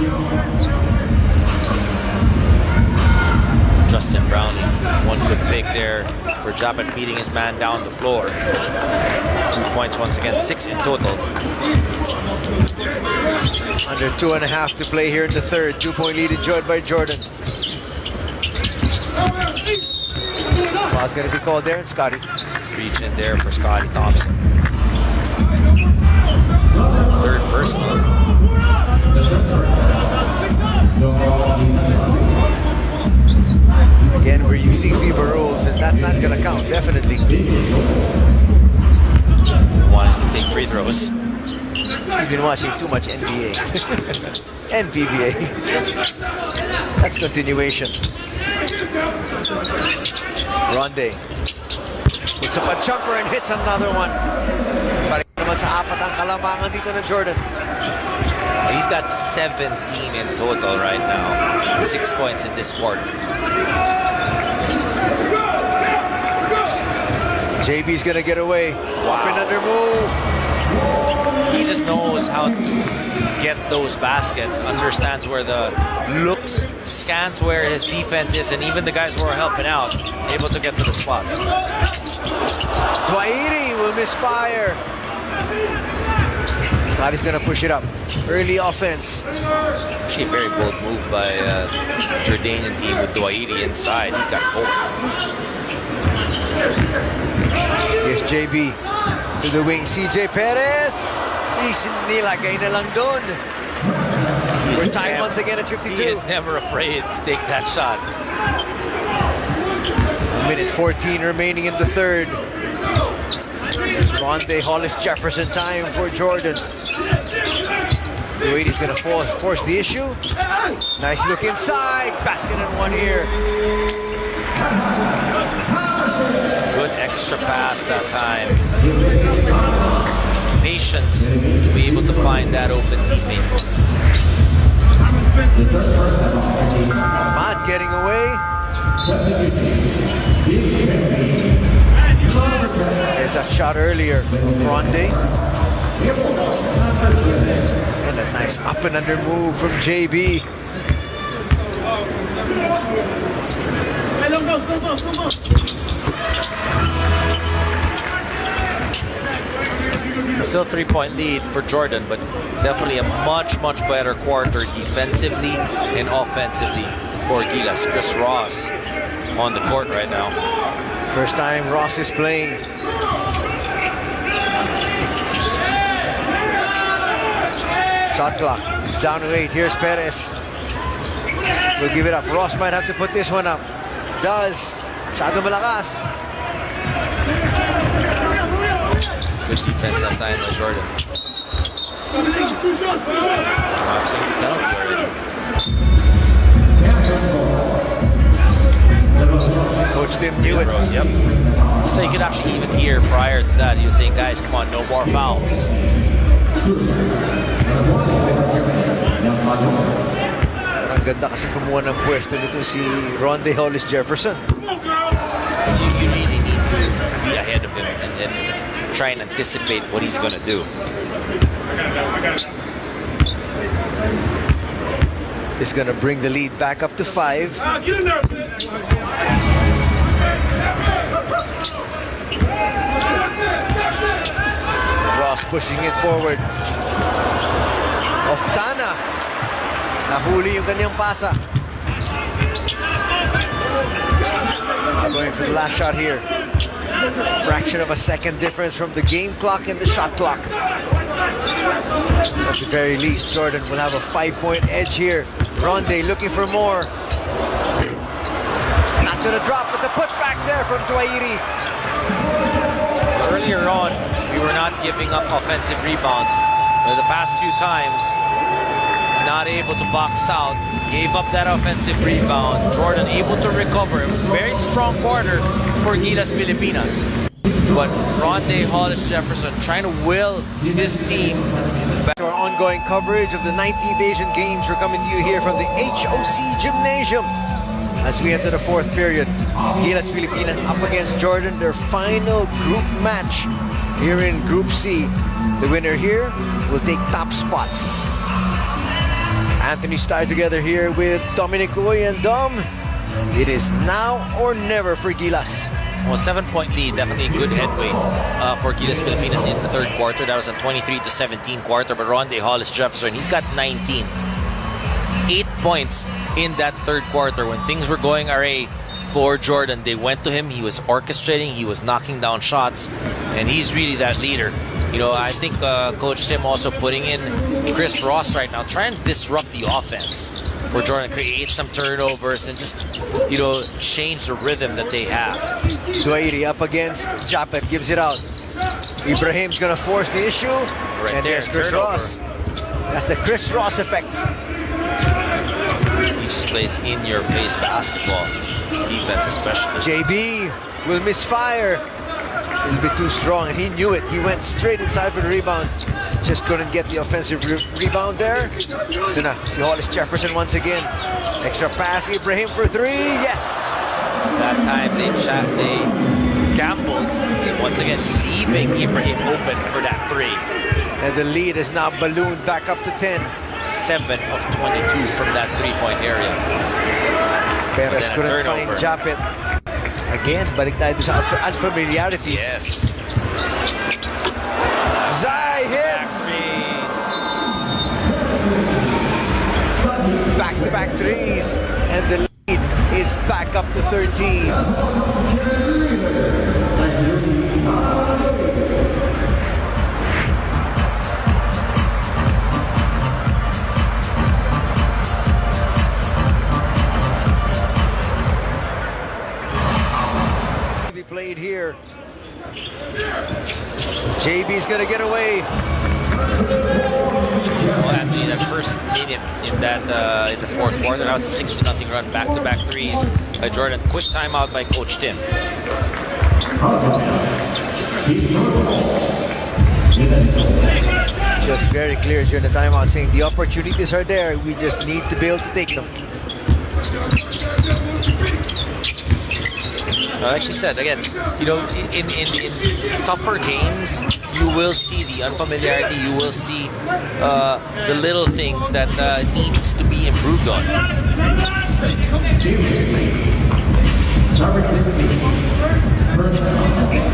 Justin Brownlee. One good fake there for Japan beating his man down the floor. 2 points once again, 6 in total. Under 2.5 to play here in the third. 2-point lead enjoyed by Jordan. Foul's going to be called there, and Scotty. Reach in there for Scotty Thompson. Third personal. Again, we're using FIBA rules, and that's not going to count, definitely. Wanting to take free throws. He's been watching too much NBA and PBA. That's continuation. Ronde puts up a jumper and hits another one. Balik naman sa apat ang kalamangan dito ng Jordan. He's got 17 in total right now. 6 points in this quarter. JB's gonna get away. Up and under move. He just knows how to get those baskets, understands where the looks, scans where his defense is, and even the guys who are helping out, able to get to the spot. Dwairi will misfire. Scotty's gonna push it up. Early offense. Actually a very bold move by Jordanian team with Dwairi inside. He's got 4. Here's JB to the wing. CJ Perez. Nilagay na lang doon. We're tied once again at 52. He is never afraid to take that shot. 1:14 remaining in the third. It's Ronde Hollis Jefferson time for Jordan. He's going to force the issue. Nice look inside. Basket and one here. Good extra pass that time. Patience to be able to find that open teammate. Ahmad getting away. There's that shot earlier of Ronde. And a nice up and under move from JB. Still 3-point lead for Jordan, but definitely a much better quarter defensively and offensively for GILAS. Chris Ross on the court right now. First time Ross is playing. Shot clock. It's down to 8. Here's Perez. We'll give it up. Ross might have to put this one up. Does. Shadow malakas. Good defense that time by Jordan. Now it's going to be penalty already. Coach Tim knew it. Yep. So you could actually even hear prior to that, he was saying, guys, come on, no more fouls. Ang ganda kasi kumuha ng pwesto nito si Ronde Hollis Jefferson. You really need to be ahead of him and try and anticipate what he's going to do. This is going to bring the lead back up to 5. Ross pushing it forward. Oftana. Nahuli yung kanyang pasa. Going for the last shot here. Fraction of a second difference from the game clock and the shot clock. At the very least, Jordan will have a 5-point edge here. Ronde looking for more. Not gonna drop, but the putback there from Dwairi. Earlier on, we were not giving up offensive rebounds. But the past few times, not able to box out, gave up that offensive rebound. Jordan able to recover. A very strong quarter for GILAS Pilipinas. But Ronde Hollis Jefferson trying to will this team back. To our ongoing coverage of the 19th Asian Games, we're coming to you here from the HOC Gymnasium as we enter the fourth period. GILAS Pilipinas up against Jordan, their final group match here in Group C. The winner here will take top spot. Anthony started together here with Dominic Uy, and Dom, It is now or never for Gilas. Well, 7-point lead, definitely good headway for GILAS Pilipinas in the third quarter. That was a 23-17 quarter, but Ronde Hollis Jefferson, he's got 19. 8 points in that third quarter. When things were going array for Jordan, they went to him. He was orchestrating, he was knocking down shots, and he's really that leader. You know, I think Coach Tim also putting in Chris Ross right now, trying to disrupt the offense for Jordan, create some turnovers, and just, you know, change the rhythm that they have. Duairi up against Japet, gives it out. Ibrahim's gonna force the issue, and there's Chris Ross. That's the Chris Ross effect. He just plays in-your-face basketball, defense especially. JB will misfire. A little bit too strong, and he knew it. He went straight inside for the rebound. Just couldn't get the offensive rebound there. Ito na, si Hollis Jefferson once again. Extra pass, Ibrahim for three. Yes! That time they gambled. Once again, leaving Ibrahim open for that three. And the lead is now ballooned back up to 10. 7 of 22 from that three-point area. Perez couldn't find Japet. Again, balik tayo sa unfamiliarity. Yes. Zai hits! Back-to-back threes. And the lead is back up to 13. Played here. JB's gonna get away. Well, Anthony, that first minute in that in the fourth quarter, that was a 6-0 run, back-to-back threes by Jordan. Quick timeout by Coach Tim. Just very clear during the timeout, saying the opportunities are there. We just need to be able to take them. Like you said, again, you know, in tougher games, you will see the unfamiliarity, you will see the little things that needs to be improved on.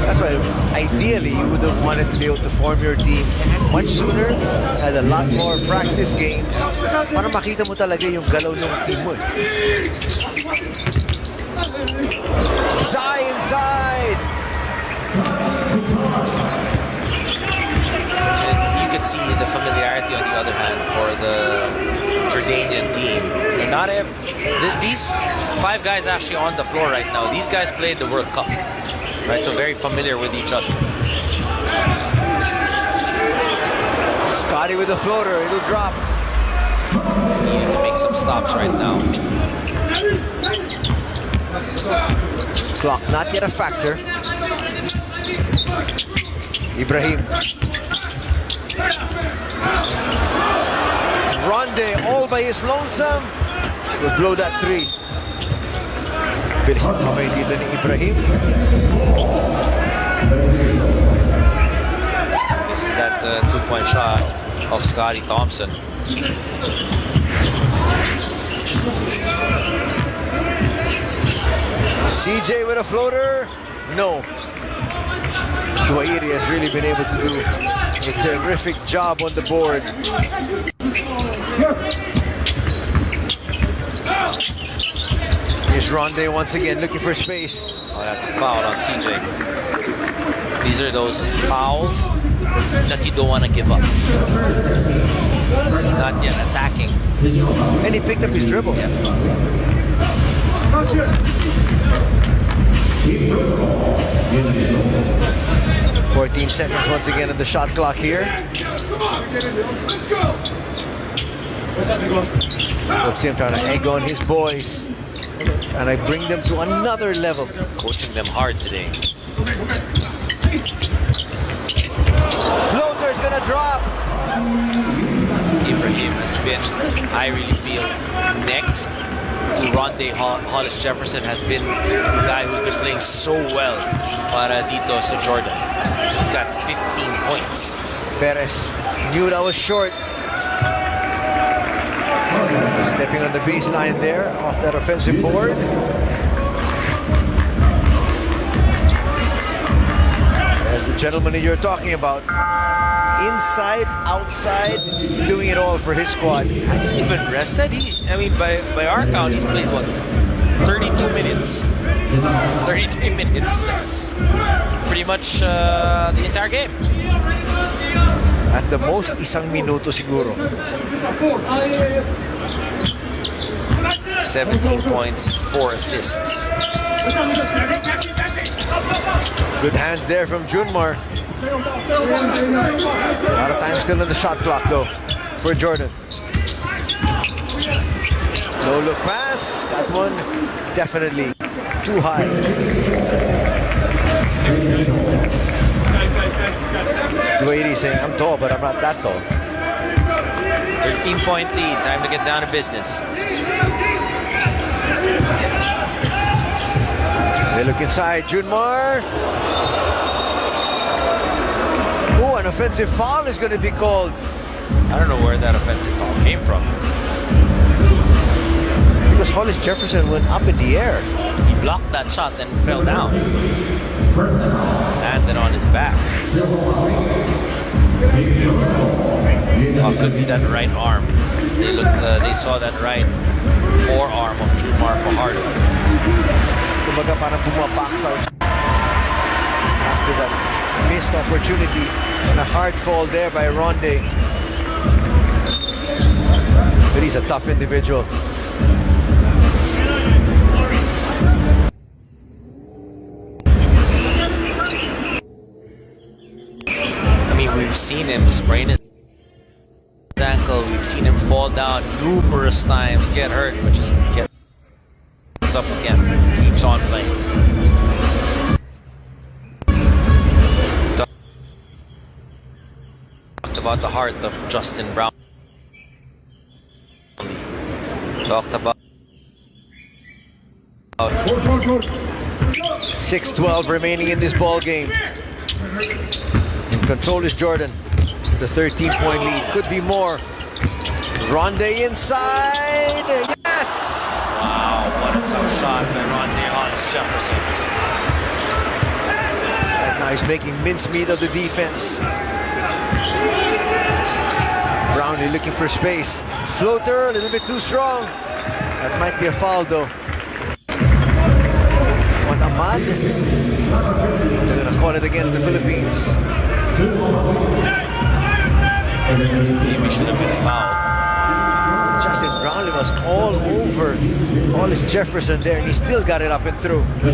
That's why, ideally, you would have wanted to be able to form your team much sooner, had a lot more practice games, para makita mo talaga yung galaw ng team mo. Zai inside! And you can see the familiarity on the other hand for the Jordanian team. Not these 5 guys actually on the floor right now. These guys played the World Cup, right? So very familiar with each other. Scotty with the floater, it'll drop. You need to make some stops right now. Clock not yet a factor. Ibrahim. Ronde all by his lonesome. Will blow that three. Bilis na kamay dito ni Ibrahim. This is that 2-point shot of Scotty Thompson. CJ with a floater. No. Duairi has really been able to do a terrific job on the board. Here's Ronde once again looking for space. Oh, that's a foul on CJ. These are those fouls that you don't want to give up. He's not yet attacking. And he picked up his dribble. Yeah. 14 seconds once again on the shot clock here. Coach Tim trying to egg on his boys. And I bring them to another level. Coaching them hard today. Floater's gonna drop. Ibrahim has been, I really feel, next to Ronde Hollis Jefferson, has been the guy who's been playing so well para dito sa Jordan. He's got 15 points. Perez knew that was short. Stepping on the baseline there, off that offensive board. As the gentleman that you're talking about. Inside, outside, doing it all for his squad. Hasn't he been rested? I mean, by our count, he's played, what, 32 minutes? 33 minutes. That's pretty much the entire game. At the most, isang minuto siguro. 17 points, 4 assists. Good hands there from Junmar. A lot of time still on the shot clock though for Jordan. No look pass. That one definitely too high. Duady saying, I'm tall, but I'm not that tall. 13-point lead. Time to get down to business. They look inside. Junmar. Oh, an offensive foul is going to be called. I don't know where that offensive foul came from. Because Hollis Jefferson went up in the air. He blocked that shot, then fell down. Landed on his back. Oh, could be that right arm. They saw that right forearm of Junmar Fajardo. Kumbaga parang bumabaks out after that missed opportunity and a hard fall there by Ronde. But he's a tough individual. I mean, we've seen him sprain his ankle. We've seen him fall down numerous times, get hurt, but just gets up again. Keeps on playing. Talked about the heart of Justin Brown. Talked about 6:12 remaining in this ball game. In control is Jordan. The 13-point lead could be more. Ronde inside. Yes! wow, what a tough shot by Ronde Hollis Jefferson. Right now he's making mincemeat of the defense. Brownlee looking for space. Floater a little bit too strong. That might be a foul though. On Ahmad. They're gonna call it against the Philippines. Maybe should have been a foul. Justin Brownlee was all over Hollis Jefferson there, and he still got it up and through. He's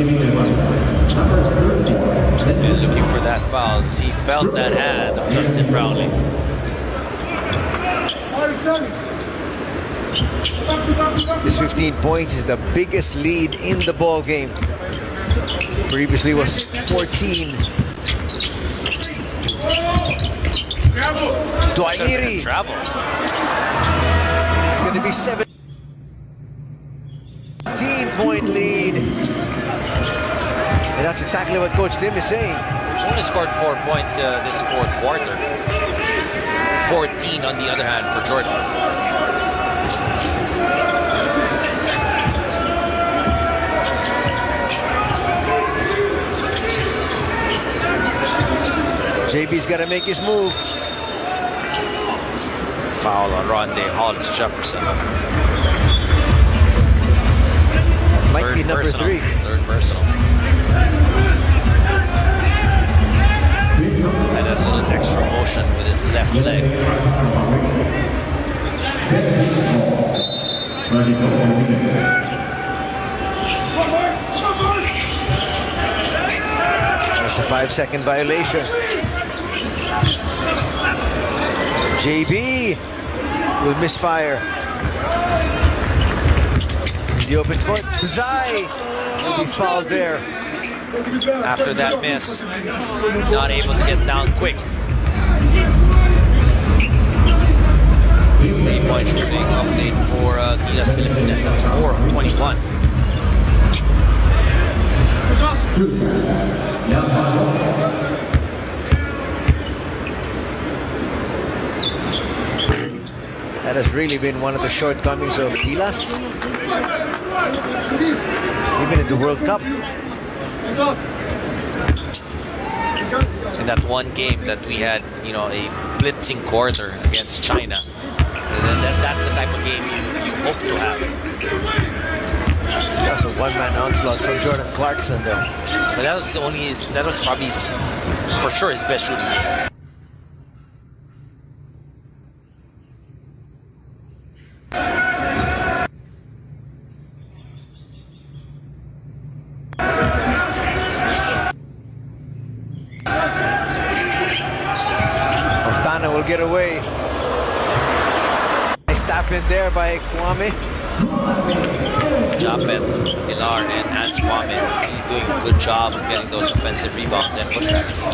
looking for that foul because he felt that hand of Justin Brownlee. This 15 points is the biggest lead in the ball game. Previously was 14. Duairi. Travel. It's going to be 17-point lead. And that's exactly what Coach Tim is saying. Only scored 4 points this fourth quarter. 14 on the other hand for Jordan. JB's got to make his move. Foul on Ronde Hollis Jefferson. Might be number personal. 3. Third personal. And a little extra motion with his left leg. That's a 5-second violation. JB will misfire. In the open court, Zai will be fouled there. After that miss, not able to get down quick. 3-point shooting update for GILAS Pilipinas. That's 4 of 21. That has really been one of the shortcomings of GILAS. Even in the World Cup. In that one game that we had, you know, a blitzing quarter against China. That's the type of game you hope to have. That's a one-man onslaught from Jordan Clarkson there. But that was probably for sure his best shooting game. Will get away. Nice tap in there by Kwame. Japet, Pilar, and Ange Kwame doing a good job of getting those offensive rebounds and putbacks.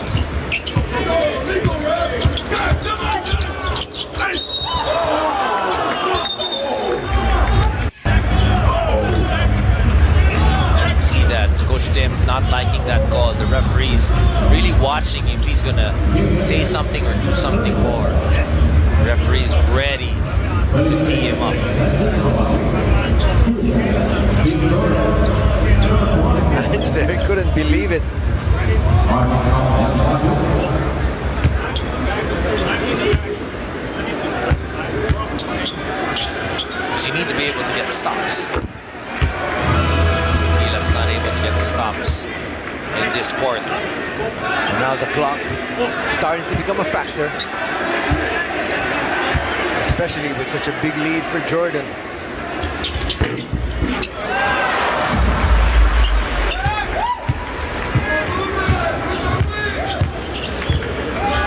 See that Coach Tim not liking that call. The referees really watching if he's gonna say something or do something more. The referee's ready to tee him up. Ange there couldn't believe it. Because you need to be able to get stops. Not able to get the stops in this quarter. And now the clock starting to become a factor, especially with such a big lead for Jordan.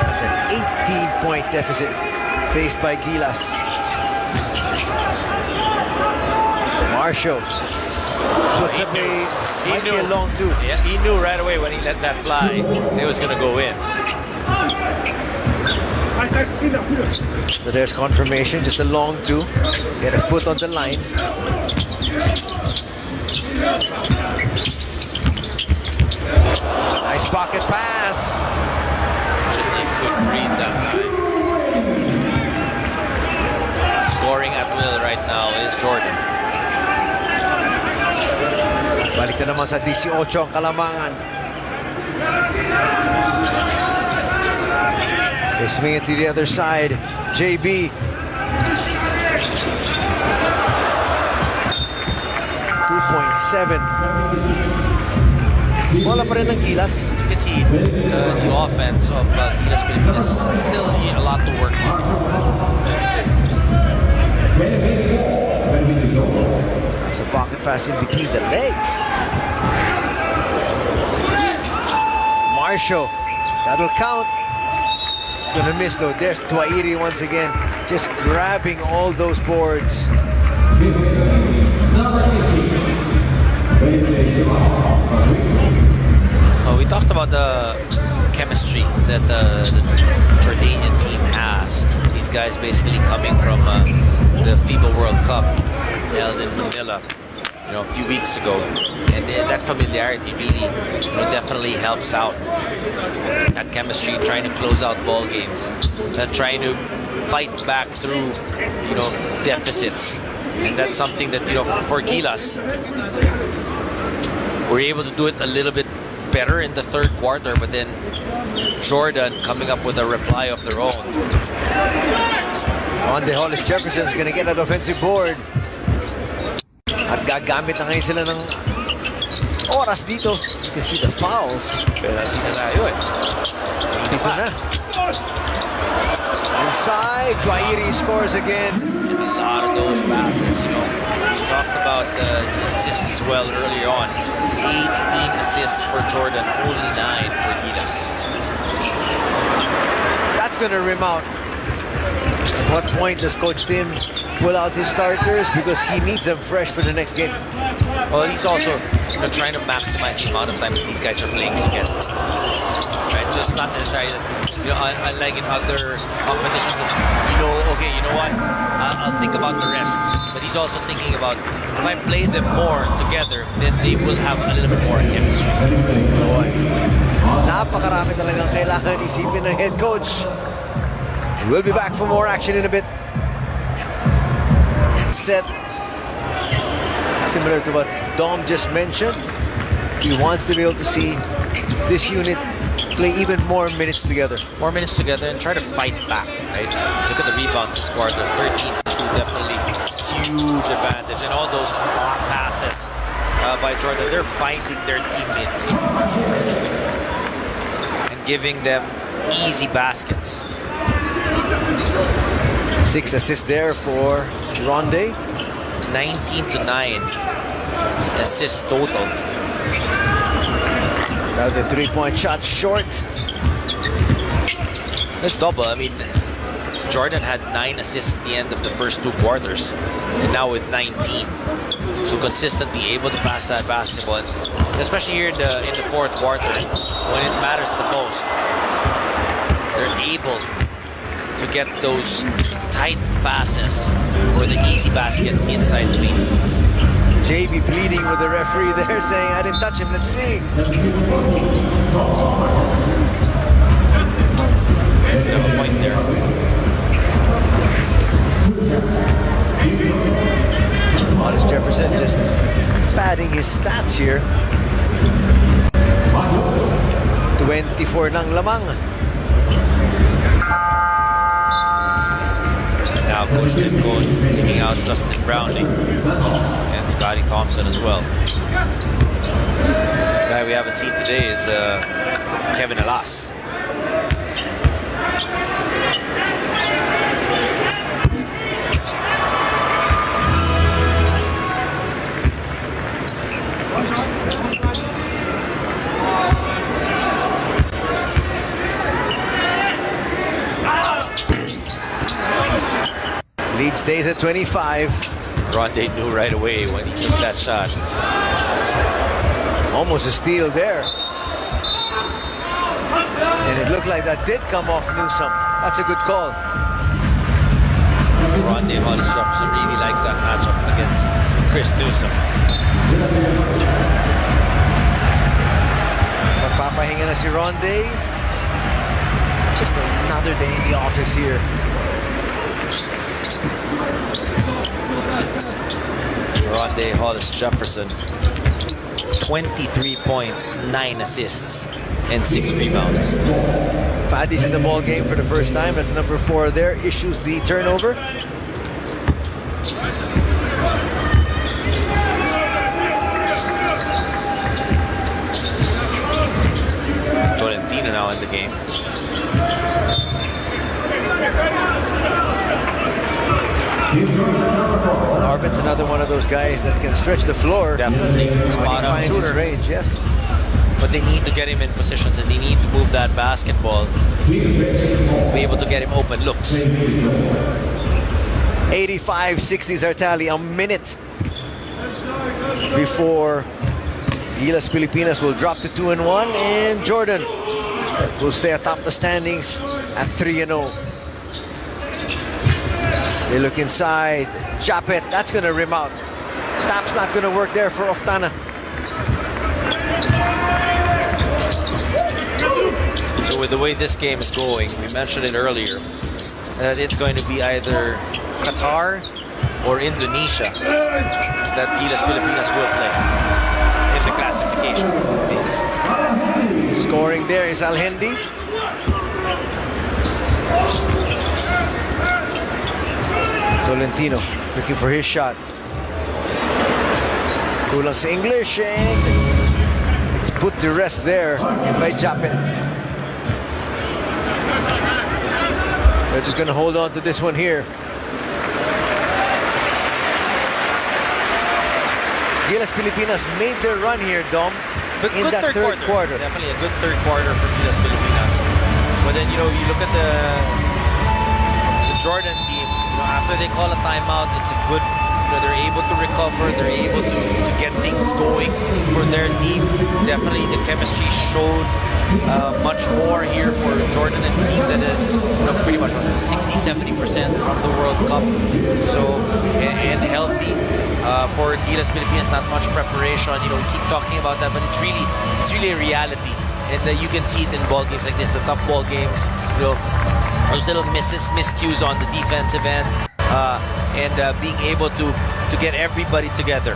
That's an 18-point deficit faced by GILAS. Marshall puts up might be a long two. Yeah, he knew right away when he let that fly, it was going to go in. So there's confirmation, just a long two. Get a foot on the line. Nice pocket pass. Just he couldn't read that time. Scoring at will right now is Jordan. Balik na naman sa 18 ang kalamangan. They swing it to the other side. JB. 2.7. Wala pa rin ng GILAS. You can see the offense of GILAS Pilipinas still a lot to work on. There's a pocket pass in between the legs. Marshall, that'll count. It's gonna miss though. There's Twairi once again, just grabbing all those boards. We talked about the chemistry that the Jordanian team has. These guys basically coming from the FIBA World Cup held in Manila, you know, a few weeks ago, and that familiarity really, you know, definitely helps out. That chemistry, trying to close out ball games, trying to fight back through, you know, deficits, and that's something that, you know, for GILAS, we're able to do it a little bit better in the third quarter, but then Jordan coming up with a reply of their own. Ronde Hollis Jefferson's gonna get that offensive board. At gagamit na ngayon sila ng oras dito. You can see the fouls. Pero hindi na tayo eh. Dito na. Inside, Twairi scores again. And a lot of those passes, you know. We talked about the assists as well earlier on. 18 assists for Jordan, only 9 for GILAS. That's gonna rim out. At what point does Coach Tim pull out his starters? Because he needs them fresh for the next game. Well, he's also, you know, trying to maximize the amount of time that these guys are playing together. Right, so it's not necessarily that, you know, unlike in other competitions, that, you know, okay, you know what, I'll think about the rest. But he's also thinking about, if I play them more together, then they will have a little bit more chemistry. Napakarami talagang kailangan isipin ng head coach. We'll be back for more action in a bit. last set. Similar to what Dom just mentioned, he wants to be able to see this unit play even more minutes together. More minutes together and try to fight back, right? Look at the rebounds this quarter, 13-2, definitely huge advantage. And all those passes by Jordan, they're finding their teammates and giving them easy baskets. 6 assists there for Ronde. 19-9 assists total. Now the three-point shot short. That's double. I mean, Jordan had 9 assists at the end of the first 2 quarters, and now with 19. So consistently able to pass that basketball, and especially here in the fourth quarter, when it matters the most, they're able to get those tight passes or the easy baskets inside the paint. JB pleading with the referee there, saying, I didn't touch him, let's see. We have a point there. Hollis Jefferson just padding his stats here. 24 ng lamang. Now Coach Dimko taking out Justin Browning and Scotty Thompson as well. The guy we haven't seen today is Kevin Alas. Lead stays at 25. Ronde knew right away when he took that shot. Almost a steal there. And it looked like that did come off Newsome. That's a good call. Ronde Hollis Jefferson really likes that matchup against Chris Newsome. Magpapahinga na si Ronde. Just another day in the office here. Ronde Hollis Jefferson, 23 points, 9 assists, and 6 rebounds. Fadi's in the ball game for the first time. That's number 4 there. Issues the turnover. Tolentino now in the game. Arvin's another one of those guys that can stretch the floor. Definitely spot on finds his shooter. range, yes. But they need to get him in positions and they need to move that basketball, be able to get him open looks. 85-60s our tally. A minute before GILAS Pilipinas will drop to 2-1, and Jordan will stay atop the standings at 3-0. They look inside. Japet, that's going to rim out. Tap's not going to work there for Oftana. So with the way this game is going, we mentioned it earlier, that it's going to be either Qatar or Indonesia that GILAS Pilipinas will play in the classification phase. Scoring there is Alhendi. Tolentino looking for his shot. Kulang sa English, and it's put to rest there by Japet. They're just going to hold on to this one here. GILAS Pilipinas made their run here, Dom, But in good that third quarter. Definitely a good third quarter for GILAS Pilipinas. But then, you know, you look at the Jordan team, you know, after they call a timeout, it's a good, you know, they're able to recover, they're able to get things going for their team. Definitely the chemistry showed much more here for Jordan and the team that is, you know, pretty much 60-70% from the World Cup. So, and healthy. For GILAS Pilipinas, not much preparation. You know, we keep talking about that, but it's really a reality. And you can see it in ball games like this, the tough ball games. You know, those little miscues on the defensive end. being able to get everybody together.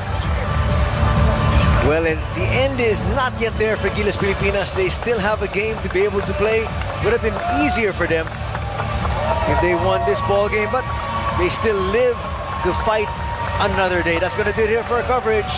Well, and the end is not yet there for GILAS Pilipinas. They still have a game to be able to play. Would have been easier for them if they won this ball game, but they still live to fight another day. That's going to do it here for our coverage.